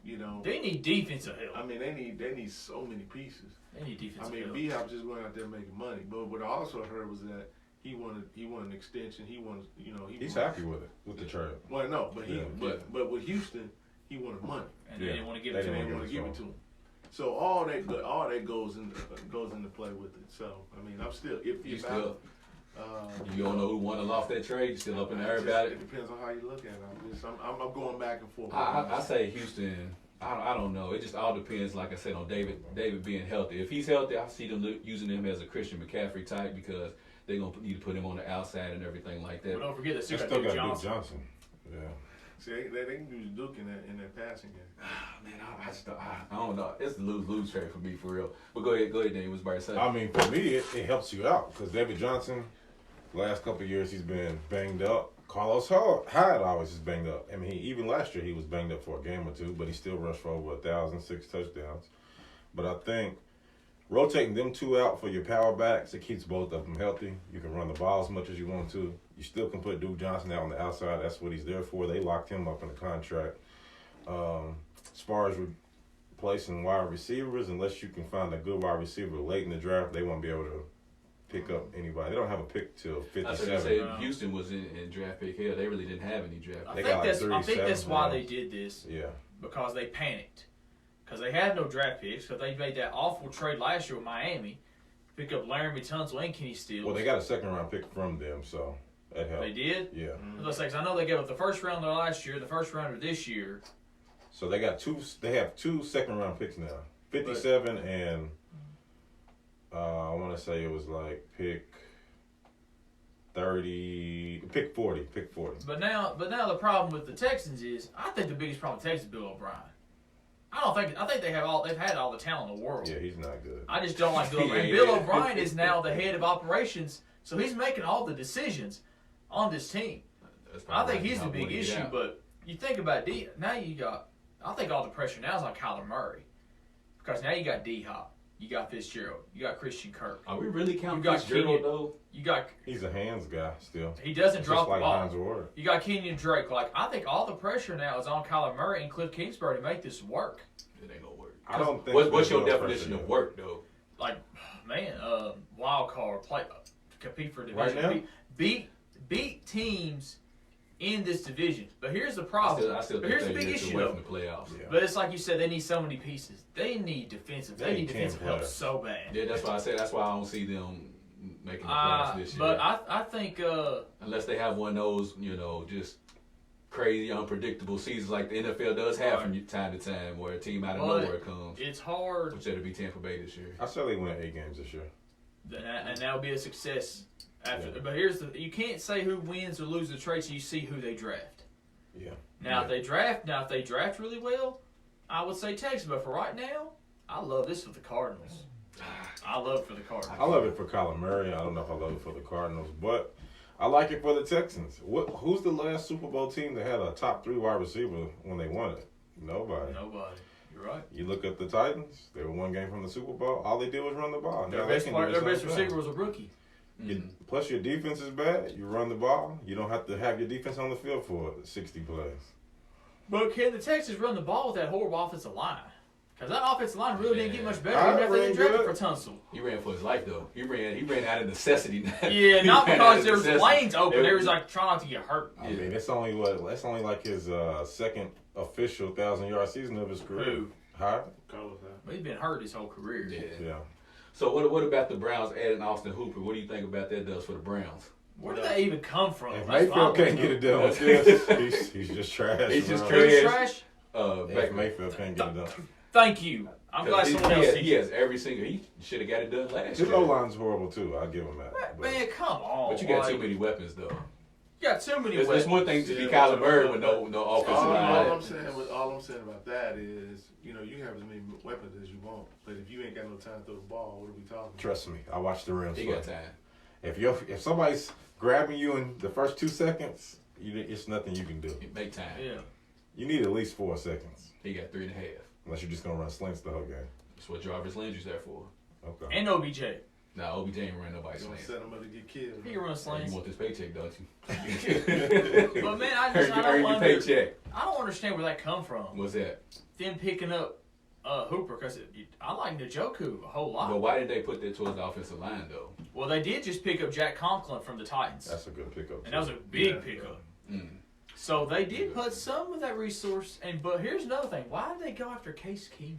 They need defensive help. I mean, they need so many pieces. They need I defensive mean, help. B-Hop just went out there making money. But what I also heard was that he wanted an extension. He wanted, He's happy with it, with the trade. Well, no, but Yeah. but with Houston, he wanted money. And they didn't want to give They it to didn't him. They want to give it to him. So all that goes into play with it. So I mean, I'm still You iffy still, about it. you don't know who won or lost that trade. You still up in the air about it. It depends on how you look at it. I'm going back and forth. I say Houston. I don't know. It just all depends, like I said, on David being healthy. If he's healthy, I see them using him as a Christian McCaffrey type because they're gonna need to put him on the outside and everything like that. But don't forget that They still still got got Duke Duke Johnson. Johnson. Yeah. See, they can use Duke in that passing game. Man, I don't know. It's a lose trade for me for real. But go ahead, Dave. You was about to say. I mean, for me, it helps you out because David Johnson, last couple of years, he's been banged up. Carlos Hyde always is banged up. I mean, even last year he was banged up for a game or two, but he still rushed for over 1,000, 6 touchdowns. But I think rotating them two out for your power backs, it keeps both of them healthy. You can run the ball as much as you want to. You still can put Duke Johnson out on the outside. That's what he's there for. They locked him up in the contract. As far as replacing wide receivers, unless you can find a good wide receiver late in the draft, they won't be able to pick up anybody. They don't have a pick till That's what 57. they say. Houston was in draft pick hell. They really didn't have any draft. I They think got like that's I think that's 37 why now. they did this, Yeah. because they panicked. Because they had no draft picks, because they made that awful trade last year with Miami, pick up Laramie Tunsil and Kenny Steele. Well, they got a second round pick from them, so that helped. They did? Yeah. I was like, 'cause I know they gave up the first rounder last year, the first rounder this year. So they got two. They have 2 second round picks now. 57 and I want to say it was like pick 30, pick 40, pick 40. But now the problem with the Texans is, I think the biggest problem with Texas is Bill O'Brien. I think they've had all the talent in the world. Yeah, he's not good. I just don't like Bill O'Brien. And Bill O'Brien is now the head of operations, so he's making all the decisions on this team. That's I probably think why he's the not big wanna get issue, out. but you think about now you got, I think all the pressure now is on Kyler Murray. Because now you got D-Hop, you got Fitzgerald, you got Christian Kirk. Are we really counting You got Fitzgerald Kenyon. though? You got, He's a hands guy still. he doesn't Just drop like the ball. Hines Ward. You got Kenyon Drake. Like, I think all the pressure now is on Kyler Murray and Cliff Kingsbury to make this work. It ain't gonna work. I don't think. What's your there's no definition pressure of there. work though? Like, man, wild card, play, compete for a division. Right now? Beat teams in this division. But here's the I problem. still But think here's the they're big years issue, away though. from the playoffs. Yeah. But it's like you said, they need so many pieces. They need defensive. They They need need 10 defensive help players. so bad. Yeah, that's why I said that's why I don't see them making the playoffs this year. But I think Unless they have one of those, just crazy, unpredictable seasons like the NFL does have from time to time, where a team out of But nowhere comes. it's hard, Which it'll be Tampa Bay this year. I said they win 8 games this year. and that'll be a success. After, Yeah. but you can't say who wins or loses the trade till you see who they draft. Yeah. Now if they draft really well, I would say Texas. But for right now, I love this for the Cardinals. I love it for the Cardinals. I love it for Kyler Murray. I don't know if I love it for the Cardinals, but I like it for the Texans. Who's the last Super Bowl team that had a top 3 wide receiver when they won it? Nobody. Nobody. You're right. You look at the Titans. They were 1 game from the Super Bowl. All they did was run the ball. Their Now they best can do the their same best thing. receiver was a rookie. Plus, your defense is bad. You run the ball. You don't have to have your defense on the field for 60 plays. But can the Texans run the ball with that horrible offensive line? Because that offensive line really didn't get much better I even after they ran drafted good. for Tunsil. He ran for his life though. He ran out of necessity. Yeah, He not ran out because of there was necessity. lanes open. It There was like trying not to get hurt. I mean, it's only like his second official 1,000-yard season of his career. Who? Huh? But he's been hurt his whole career. Yeah. Yeah. So what about the Browns adding Austin Hooper? What do you think about that does for the Browns? Where did that even come from? If That's what I Mayfield can't wanna get know. it done with this, he's just trash. He's just bro. trash. Who's trash? If Mayfield can't get it done. Thank you. I'm glad someone else he has every single. He should have got it done last His year. O-line's horrible, too. I'll give him that. But Man, come on. But you got like, too many weapons though. You got too many It's weapons. one thing to be Yeah, Kyler but- Murray with no offensive All line. I'm saying about that is, you can have as many weapons as you want, but if you ain't got no time to throw the ball, what are we talking about? trust me, I watched the Rams He play. got time. If somebody's grabbing you in the first 2 seconds, it's nothing you can do. He make time. Yeah. You need at least 4 seconds, He got 3.5. unless you're just gonna run slants the whole game. That's what Jarvis Landry's there for. Okay. And OBJ. Nah, OBJ ain't run nobody's You gonna slants. set them up to get killed. He can run You slants. want this paycheck, don't you? But man, I Earn don't your under, paycheck. I don't understand where that come from. What's that? Them picking up Hooper because I like Njoku a whole lot. But why did they put that towards the offensive line though? Well, they did just pick up Jack Conklin from the Titans, That's a good pickup. and that was a big pickup. Mm. So they did put some of that resource, but here's another thing: why did they go after Case Keenum?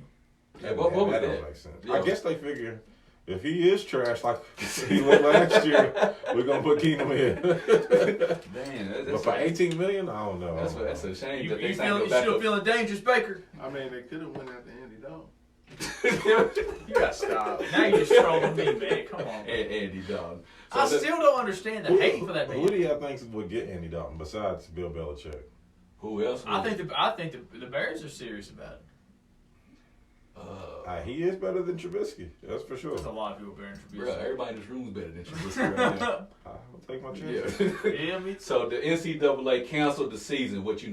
Yeah, what was that that? don't make sense. Yeah. I guess they figure if he is trash like he was last year, we're gonna put Keenum in. Man, But that's for $18 million, I don't know. that's a shame You, that they you, signed feel, him you back still up. feeling dangerous, Baker? I mean, they could have went after Andy Dalton. You gotta stop. Now you're just trolling me, man. Come on. And Andy Dalton. I still don't understand the hate for that Who man. do y'all think would get Andy Dalton besides Bill Belichick? Who else? I think the Bears are serious about it. He is better than Trubisky. That's for sure. There's a lot of people bearing Bro, Trubisky. everybody in this room is better than Trubisky right now. I'll take my chance. Yeah. Yeah, me too. So the NCAA canceled the season, which that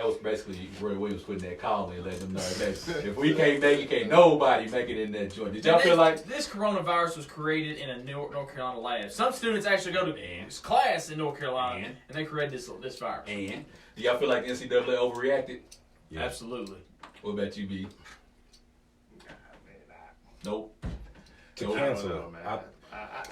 was basically Roy Williams putting that call in, letting them know that if we can't make it, can't nobody make it in that joint. Did y'all feel like this coronavirus was created in a North Carolina lab? Some students actually go to this class in North Carolina, and they created this virus. and do y'all feel like the NCAA overreacted? Yeah. Absolutely. What about you, B? Nope. To Nope. cancel I don't it. know, man.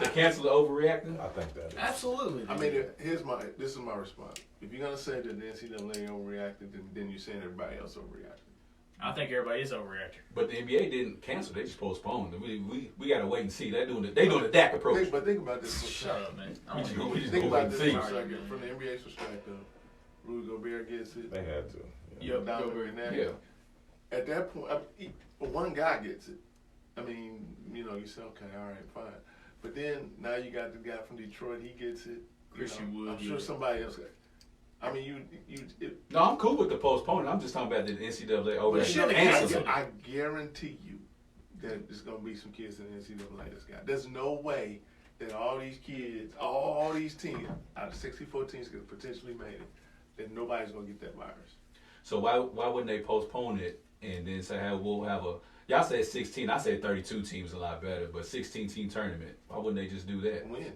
To cancel the overreacting? I think that is. Absolutely. I mean, this is my response. If you're gonna say that the NCAA overreacted, then you're saying everybody else overreacted. I think everybody is overreacting. But the NBA didn't cancel; they just postponed. We gotta wait and see. They doing the DAC approach. But think about this. Shut up, man. I We don't just know. go- we just Think go wait about and this see. for a second. From the NBA's perspective, Rudy Gobert gets it. They had to. Yep, Donovan Gobert. Mitchell. Yeah. At that point, one guy gets it. I mean, you say, okay, all right, fine. But then now you got the guy from Detroit. He gets it. Christian Wood, I'm sure yeah. somebody else. I mean, No, I'm cool with the postponing. I'm just talking about the NCAA over. But should've I canceled it. I guarantee you that there's going to be some kids in the NCAA that's got. There's no way that all these kids, all these teams, out of 64 teams could potentially made it, that nobody's going to get that virus. So why wouldn't they postpone it and then say, hey, we'll have a. Y'all said 16. I said 32 teams a lot better, but 16-team tournament. Why wouldn't they just do that? When?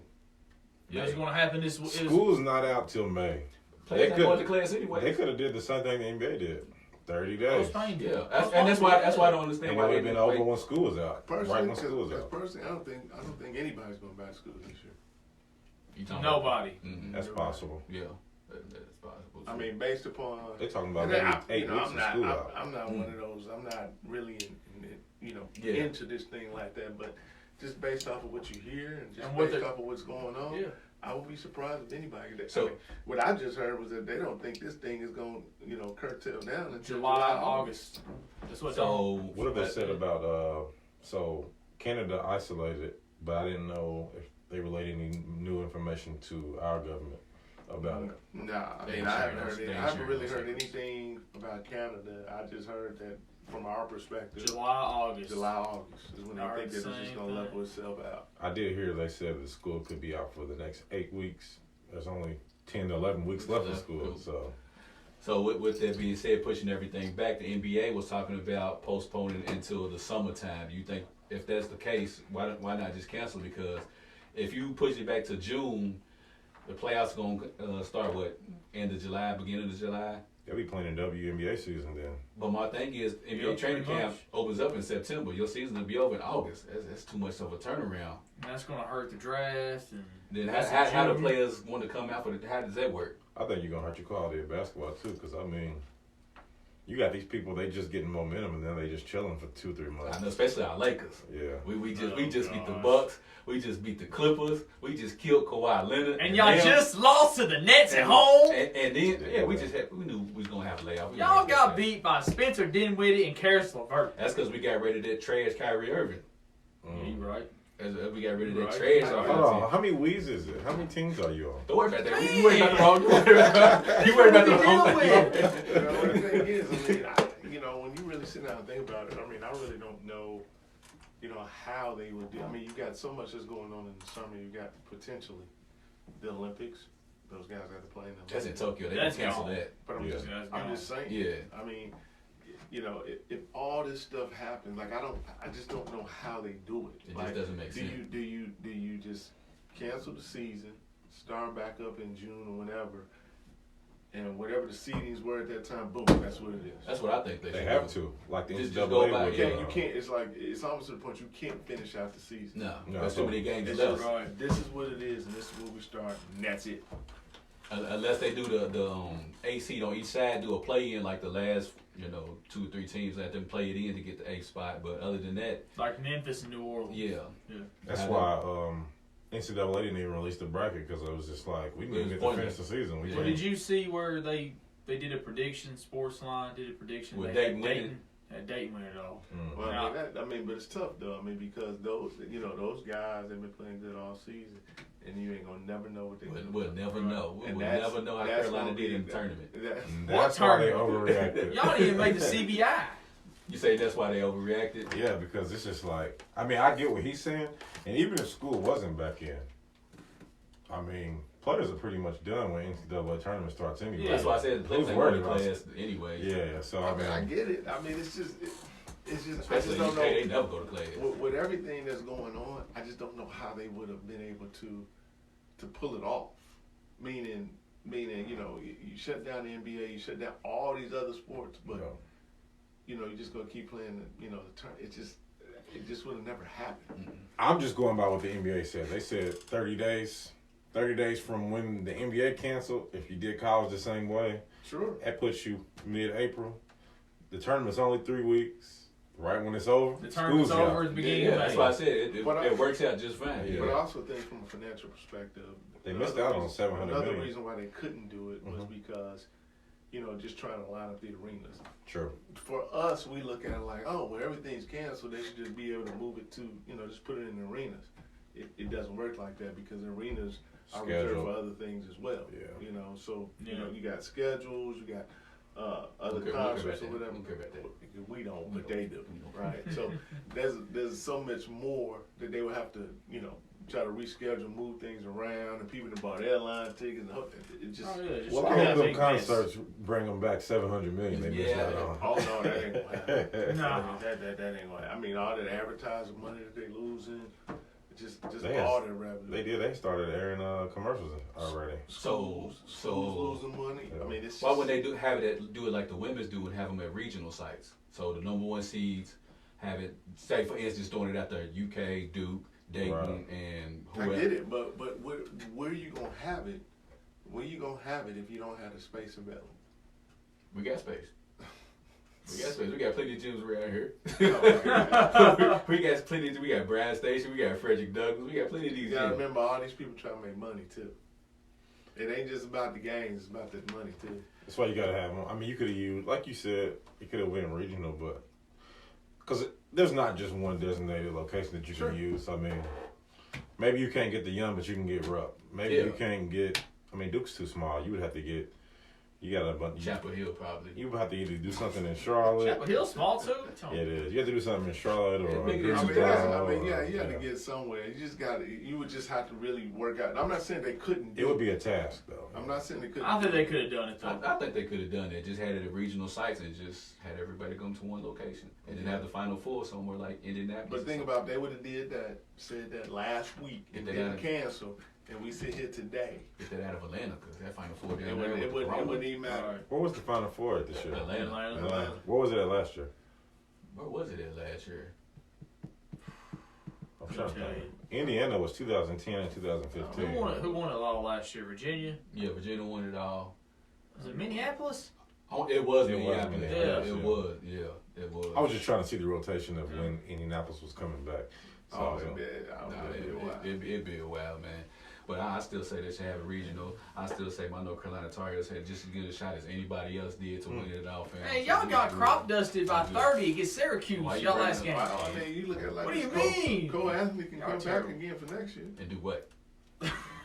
That's going to happen this School's not out till May. Players They ain't going could- to class anyway. They could have did the same thing the NBA did. 30 days. Yeah, and that's why I don't understand And it why would they have been didn't over wait. when school was out. Right Personally, when school was out. personally, I don't think anybody's going back to school this year. You talking about- Nobody. Mhm. That's possible. Yeah, that's possible. I mean, based upon They're talking about and maybe I- 8 weeks I'm of school not, out. I'm not one of those. I'm not really Yeah. into this thing like that. But just based off of what you hear and just And what based the- off of what's going on, Yeah. I would be surprised if anybody. So- What I just heard was that they don't think this thing is going, curtail down until July, August. That's what. So What have they said about, so Canada isolated, but I didn't know if they relayed any new information to our government about it. Nah, I They mean, ain't I haven't sharing heard those- it. they I ain't haven't sharing really those heard secrets. anything about Canada. I just heard that from our perspective, July, August. July, August is when I they heard think that the it's just same going to thing. level itself out. I did hear they said the school could be out for the next 8 weeks. There's only 10 to 11 weeks left of school, so. So with that being said, pushing everything back, the NBA was talking about postponing until the summertime. Do you think if that's the case, why not just cancel? Because if you push it back to June, the playoffs going to start end of July, beginning of July. They'll be playing the WNBA season then. But my thing is, NBA Yep, training pretty camp much. opens up in September. Your season will be over in August. That's too much of a turnaround. And that's going to hurt the draft. And Then That's how the June. players want to come out for the? How does that work? I think you're going to hurt your quality of basketball too, because I mean, you got these people, they just getting momentum and then they just chilling for 2-3 months. I know, especially our Lakers. Yeah. We just beat the gosh. Bucks. We just beat the Clippers. We just killed Kawhi Leonard. And y'all them. just lost to the Nets at home. And then we knew we was gonna have a layoff. We Y'all knew got that. beat by Spencer Dinwiddie and Karis LeVert. That's because we got rid of that trash Kyrie Irving. You right. As we got rid of that Right. trash off Hold our on, team. how many weeks is it? How many teams are you on? Don't worry about that. You worry about the wrong. You worry about the wrong thing. The thing is, when you really sit down and think about it, I mean, I really don't know, how they would do. I mean, you got so much that's going on in the summer. You got potentially the Olympics. Those guys got to play in the That's in Olympics. Tokyo. They That's can cancel gone. that. But I'm Yeah. just saying. Yeah. I mean, if all this stuff happens, like I just don't know how they do it. It Like, just doesn't make sense. Do you just cancel the season, start back up in June or whenever, and whatever the seedings were at that time, boom, that's what it is. That's what I think they They should have do. to, like the Just NCAA go back. would. You can't. It's almost to the point you can't finish out the season. No, No, there's so- too many games It's left. just, right. This is what it is, and this is where we start, and that's it. Unless they do the A seed on each side, do a play in like the last 2 or 3 teams, let them play it in to get the 8th spot. But other than that, Like Memphis and New Orleans. yeah. That's I why NCAA didn't even release the bracket because it was just like, we didn't even It get was to finish pointless. the season. We Yeah. Well, can't. did you see where they did a prediction? Sportsline did a prediction. With They had Dayton winning? Had Dayton win it all. Mm. Well, Yeah. but it's tough though. I mean, because those guys have been playing good all season, and you ain't gonna never know what they're gonna We'll do. never know. We And will that's- never know how that's Carolina gonna did be in the that- tournament. And What that's why they tournament? overreacted. Y'all didn't even make the CBI. You say that's why they overreacted? Yeah, because it's just like, I mean, I get what he's saying, and even if school wasn't back in, I mean, players are pretty much done when NCAA tournament starts anyway. Yeah. That's why I said the Who's players ain't worried going to about class anyway. Yeah, so I mean, I mean, get it. I mean, it's just I Especially just in don't UK, they know. never go to class. With everything that's going on, I just don't know how they would have been able to pull it off. Meaning, you shut down the NBA, you shut down all these other sports, but you're just gonna keep playing the turn. It just would have never happened. I'm just going by what the NBA said. They said 30 days. 30 days from when the NBA canceled, if you did college the same way, Sure. that puts you mid-April. the tournament's only 3 weeks. Right when it's over, The tournament's school's over out. at the beginning Yeah, of that's May. why I said it But I- works out just fine. Yeah. But I also think from a financial perspective, They missed out on reason- 700 Another million. reason why they couldn't do it was Mhm. because, just trying to line up the arenas. True. For us, we look at it like, oh, well, everything's canceled. They should just be able to move it to, just put it in the arenas. It doesn't work like that because arenas are reserved Schedule. for other things as well. Yeah. So Yeah. you got schedules, you got other Okay, concerts or we don't care about whatever. that. We don't care about that. We don't, but they do, right? So there's so much more that they would have to, try to reschedule, move things around, and people that bought airline tickets. And it just. Oh, yeah, just Well, I yeah, hope them big mess. concerts bring them back 700 million. They missed Yeah. out on. Oh no, that ain't gonna happen. No. I mean, that ain't gonna happen. I mean, all that advertising money that they losing, just They all has- their revenue. They did. They started airing commercials already. Schools losing money. I mean, it's Why would they do it like the women's do and have them at regional sites? So the number one seeds have it. Say for instance, throwing it out there, UK, Duke, Dayton, Right. and I whoever. get it, but where you gonna have it? Where you gonna have it if you don't have the space available? We got space. We got space. We got plenty of gyms around here. Oh, we got plenty. We got Bryan Station. We got Frederick Douglass. We got plenty of these You gotta gyms. remember, all these people trying to make money too. It ain't just about the games; it's about the money too. That's why you gotta have them. I mean, you could have used, like you said, you could have went regional, but because there's not just one designated location that you Sure. can use. I mean, maybe you can't get the Young, but you can get Rupp. Maybe Yeah. you can't get. I mean, Duke's too small. You would have to get. You got a bunch. Chapel Hill probably. You would have to either do something in Charlotte. Chapel Hill's small too. Yeah, it is. You have to do something in Charlotte or Yeah, nigga, Greensboro. You have to get somewhere. You just got to. You would just have to really work out. I'm not saying they couldn't do It would be a task, though. I'm not saying they couldn't. I think they could have done it though. I think they could have done that. Just had it at regional sites and just had everybody come to one location, and then have the Final Four somewhere like Indianapolis. But think about, they would have did that, said that last week, and If they didn't hadn't- cancel, and we sit here today. Get that out of Atlanta because that Final Four It down there. wouldn't, with it wouldn't Corona. even matter. What was the Final Four at this year? Atlanta. Atlanta. What was it at last year? Where was it at last year? I'm trying to Okay. think. Indiana was 2010 and 2015. Who won it all last year? Virginia? Yeah, Virginia won it all. Was it Minneapolis? Oh, it was It was Minneapolis. Minneapolis, It yeah. was. Yeah, it was. I was just trying to see the rotation of when Indianapolis was coming back. So I Oh, was it'd like, It'd be a while, man. But I still say they should have a regional. I still say my North Carolina Tar Heels had just as good a shot as anybody else did to win it all. Fam. Hey, y'all got crop dusted by 30 against Syracuse. Why you Y'all bringing last up- game. I mean, you look at it like What do you this, mean? Cole Anthony can Y'all come back terrible. again for next year. And do what?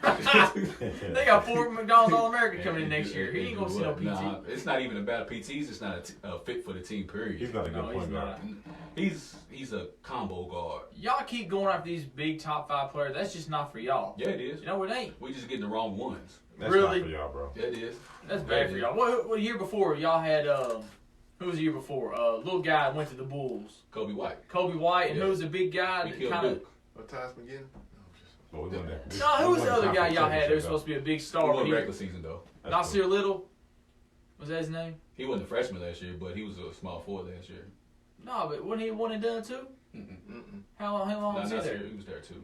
They got 4 McDonald's All-American coming in And next do- year. and He ain't do gonna see no what? PT. Nah, it's not even about PTs. It's not a fit for the team. Period. he's not a good No, point he's guard. not. He's a combo guard. Y'all keep going after these big top 5 players. That's just not for y'all. Yeah, it is. You know it ain't. We just getting the wrong ones. That's Really? not for y'all, bro. Yeah, it is. That's bad for y'all. What year before y'all had? Who was the year before? Little guy went to the Bulls. Kobe White. Kobe White, and Yeah. who was the big guy? We that killed kinda, Duke. Or Tyus McGinn? But we won that. No, who was we the won other guy conference y'all had? That was championship, supposed to be a big We star. won He, regular season though. though. That's Nasir Little. Was that his name? He wasn't a freshman last year, but he was a small forward last year. No, but wasn't he one and done too? Mm-mm. How long No, was he Nasir, there? he was there too.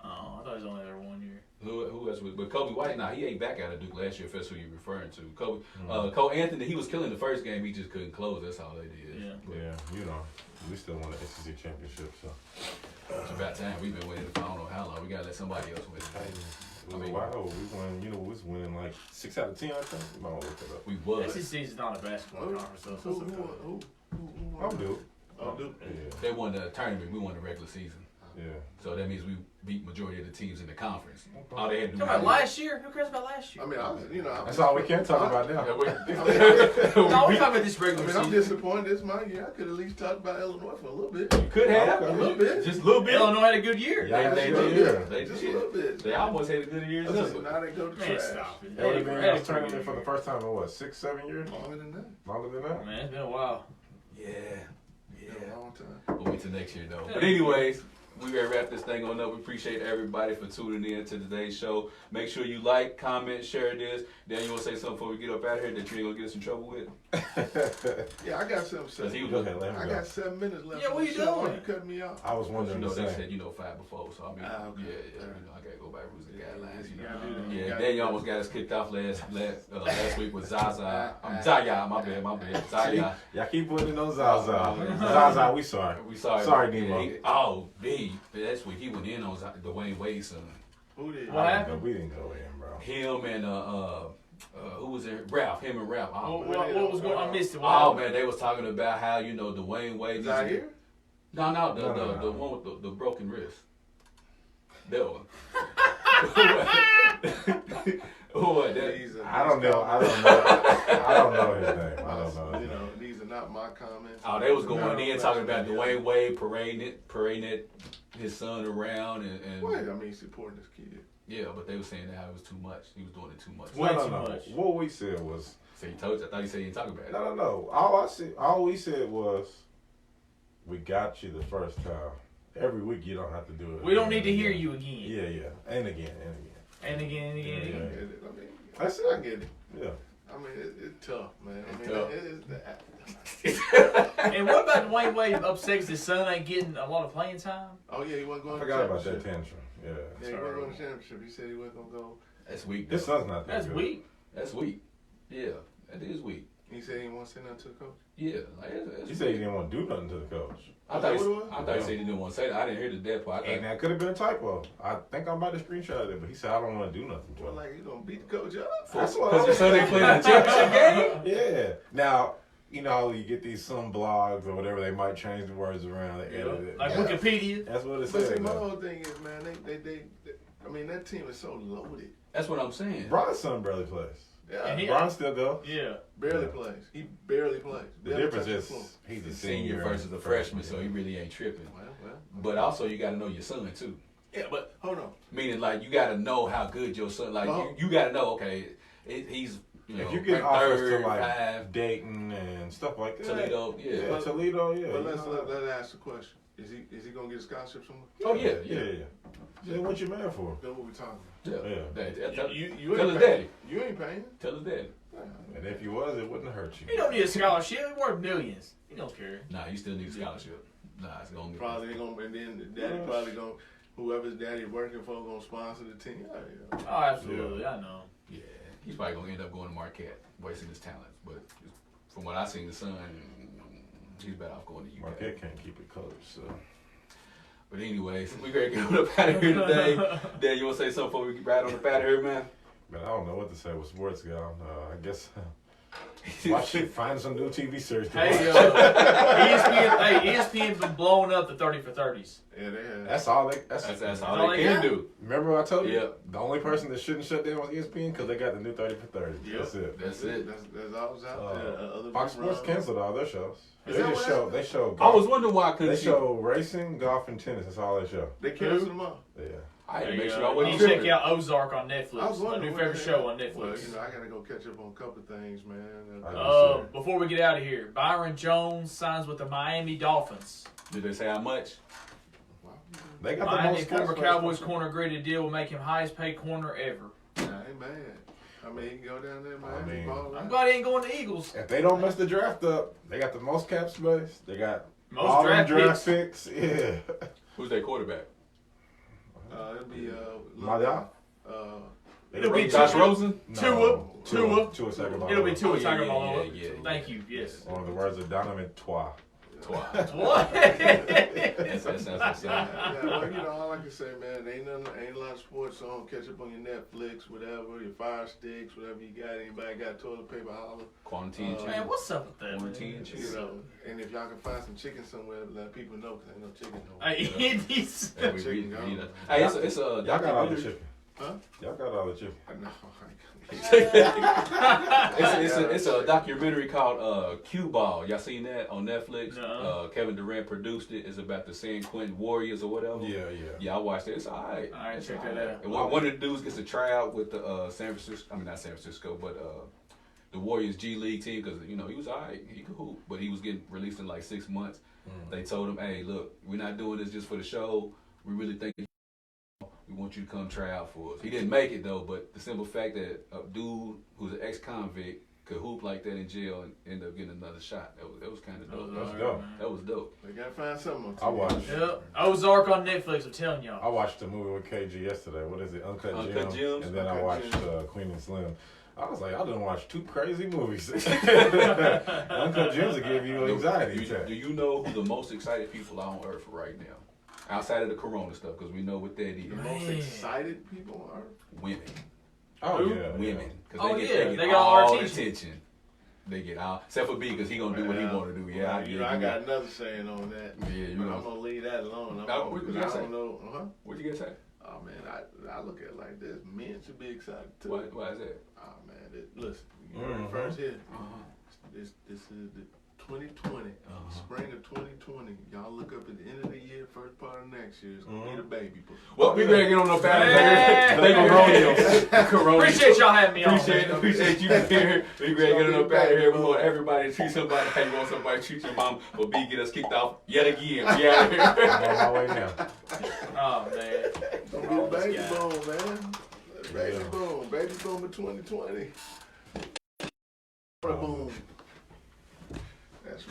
Oh, I thought he was only there 1 year. Who else? But Kobe White, he ain't back out of Duke last year. If that's who you're referring to. Kobe, Mhm. Cole Anthony, he was killing the first game. He just couldn't close. That's all they did. Yeah. Yeah, we still won the SEC championship, so. It's about time. We've been winning for I don't know how long. We gotta let somebody else win. It was I mean- a while. We won, we was winning like 6 out of 10, I think. I'm gonna look it up. We was. SEC is not a basketball conference, though. Who So won? Who I'll won? do it. Oh, Duke. Yeah, They won the tournament. We won the regular season. yeah. So that means we beat majority of the teams in the conference. All they had to do. talking about last year? Who cares about last year? I mean, I was, That's all we can talk about now. Yeah, we- No, we're talking about this I regular mean, I'm season. disappointed this my year. I could at least talk about Illinois for a little bit. You could have Okay. A little bit. just a little bit. Illinois had a good year. Yeah. They Yeah. did. They Just a did. little bit. They almost had a good year. So now they go to Man, trash. stop it. They would have been in Had a this tournament good for the year. first time in what, 6, 7 years? Longer than that. Longer than that? Man, it's been a while. Yeah. Yeah. A long time. We'll wait till next year though. But anyways, we're gonna wrap this thing on up. We appreciate everybody for tuning in to today's show. Make sure you like, comment, share this. Then you want to say something before we get up out of here that you ain't gonna get us in trouble with? Yeah, I got something to Cause say. he was Go ahead, let him I go. got 7 minutes left. Yeah, on what the you show. Why doing? you cutting me off? I was You wondering know the they same. said 5 before, so I mean, Okay. yeah, I gotta go by rules and guidelines. You know. You gotta do that. Yeah, You gotta then do you that. almost got us kicked off last week with Zaza. Zaya, my bad. Zaya. Y'all keep putting it on Zaza. Zaza, we sorry. We sorry. Sorry, Yeah, Nemo. that's when he went in on Dwayne Wade's son. Who did? What I don't happened? know. We didn't go in, bro. Him and who was there? Ralph. Him and Ralph. Oh, What was going on? I missed it. What oh happened? man, they was talking about how Dwayne Wade. Zaire? No, No. the one with the broken wrist. That one. Who was that? I don't know. I don't know his name. I don't know his You name. know, these are not my comments. Oh, they was going No, in talking about yeah. Dwayne Wade parading his son around and Wait, I mean, supporting this kid. yeah, but they were saying that it was too much. He was doing it too much. Way No, too no, no. much. What we said was So he told you. I thought he said he didn't talk about it. no. All we said was we got you the first time. Every week you don't have to do it. We don't need to again. hear you again. Yeah, and again. And again, and again, and I again. get it. I mean, That's I it. get it. Yeah. I mean, it's tough, man. I It's mean, tough. it is And what about Dwayne Wade upset 'cause his son ain't getting a lot of playing time? Oh yeah, he wasn't I going. forgot to about that championship. tantrum. Yeah. Yeah, he wasn't going to championship. He said he wasn't going to go. That's weak. His though. son's not that That's good. weak. That's weak. Yeah, that is weak. He said he didn't want to say nothing to the coach. Yeah, like it's He said he didn't want to do nothing to the coach. I thought Is that he, what it was? I thought he said he didn't want to say that. I didn't hear the dead part. I And thought, that could have been a typo. I think I'm about to screenshot it, but he said I don't want to do nothing to Well, him. like you gonna beat the coach up? That's what because I your son ain't playing in the championship game. Yeah. Now, you know how you get these some blogs or whatever, they might change the words around, they edit it. Like Yeah. Wikipedia. That's what it But see, said. my though. whole thing is, man, they I mean, that team is so loaded. That's what I'm saying. Bron's son barely plays. Yeah, And he- Bron still goes. Yeah. barely Yeah. plays. He barely plays. The Barely difference touches the is floor. he's The a senior versus the freshman, so he really ain't tripping. Well. But also, you got to know your son too. Yeah, but hold on. Meaning, like, you got to know how good your son. Like, Well- you got to know. Okay, he's If you get ranked offers third, to like five, Dayton and stuff like that, Toledo. Yeah. yeah, Toledo, yeah. But you let's know. let's ask the question. Is he gonna get a scholarship somewhere? Oh yeah, yeah, yeah, yeah. Then what you mad for? That's what we talking yeah. Yeah. Tell, You tell ain't his paying. daddy. You ain't paying. Tell his daddy. And if you was, it wouldn't hurt you. He don't need a scholarship. He's worth millions. He don't care. Nah, you still need a scholarship. Nah, it's gonna be Probably ain't gonna, and then the daddy probably gonna, whoever's daddy working for gonna sponsor the team. Yeah. Oh, absolutely. I know. Yeah, he's probably gonna end up going to Marquette, wasting his talents. But from what I seen, the son, he's better off going to UK. Marquette can't keep it close, so. But anyways, we gotta get up out of here today. Dan, you wanna say something before we ride on up out of here, man? But I don't know what to say with sports, y'all. I guess watch it, find some new TV series. To Hey, watch. ESPN been blowing up the 30 for 30s. Yeah, they have. That's all they. That's That's all all they they can got? do. Remember what I told you? Yeah. The only person that shouldn't shut down was ESPN because they got the new 30 for 30. Yep. That's it. That's it. That's all that's out there. Other Fox big Sports runs. canceled all their shows. Is They that just what show. happened? They show. I was Golf. wondering why I They couldn't see. show racing, golf, and tennis. That's all they show. They canceled them all. Yeah. I had to There make you sure go. I wasn't You check tripping. out Ozark on I was Netflix. My wondering new what favorite the show hell- on Netflix. Well, you know, I gotta go catch up on a couple of things, man. Before we get out of here, Byron Jones signs with the Miami Dolphins. Did they say how much? They got the Miami most former cap Cowboys space. corner agreed a deal will make him highest paid corner ever. I ain't mad. I mean, he can go down there, Miami, I mean, ball out. I'm glad he ain't going to Eagles. If they don't mess the draft up, they got the most cap space. They got Most all them draft picks. Yeah. Who's their quarterback? It'll be Maya? It'll be Josh Tua. Rosen? Tua. Tua Tagovailoa. It'll be Tua Oh, yeah, Tagovailoa. yeah. Thank you. Yes. One of the words of Donovan Tois. Twice. What? That's what's up. Yeah, well, you know, all I can say, man, ain't a lot of sports on. Catch up on your Netflix, whatever, your Fire Sticks, whatever you got. Anybody got toilet paper, holler. Quarantine Man, chicken. Man, what's up with that? Quarantine Man? chicken. You know, and if y'all can find some chicken somewhere, let people know, because ain't no chicken no. Hey, he's- Hey, we Chicken read gone. it. Hey, it's a Y'all got all the documentary. chicken. Huh? Y'all got all the chicken. No, It's a documentary called Cue Ball. Y'all seen that on Netflix? No. Kevin Durant produced it. It's about the San Quentin Warriors or whatever. Yeah. Yeah, I watched it. It's alright. Alright, It's check that alright. out. And one of the dudes gets to try out with the San Francisco. I mean, not San Francisco, but the Warriors G League team because he was alright. He could hoop, but he was getting released in like 6 months. They told him, "Hey, look, we're not doing this just for the show. We really think we want you to come try out for us. He didn't make it though, but the simple fact that a dude who's an ex-convict could hoop like that in jail and end up getting another shot, that was kind of dope. That's dope. That was dope. They gotta find something on TV. I watched. Yep. Ozark on Netflix. I'm telling y'all. I watched a movie with KG yesterday. What is it? Uncut Uncut Gems. Gems? And then I Uncut watched Gems. Queen and Slim. I was like, I done watched 2 crazy movies. Uncut Gems will give you anxiety attack. Do you know who the most excited people are on earth right now? Outside of the corona stuff, because we know what that is. The most Man. excited people are. Women. Oh, Who? yeah. Women. Because Oh, they yeah, get they got all our all the attention. attention. They get all, except for B, because he gonna do what he want to do. Yeah, Well, you know, I got another saying on that. Yeah, you But know. I'm gonna leave that alone. What you I gonna say? don't know. What you gonna say? Oh man, I look at it like this. Men should be excited too. Why is that? Oh man, listen. You heard it first here. This is the 2020, spring of 2020. Y'all look up at the end of the year, first part of next year. It's gonna be the baby boom. Well, we better get on the battle. Hey! Thank you, Corona. Appreciate y'all having me on. Appreciate you here. We better get on the battle here. We want everybody to treat somebody how you want somebody to treat your mom. But B get us kicked off yet again. We out here. I'm on my way now. Oh man. It's gonna be the baby Yeah. boom, man. Baby boom. Baby boom of 2020. Boom. That's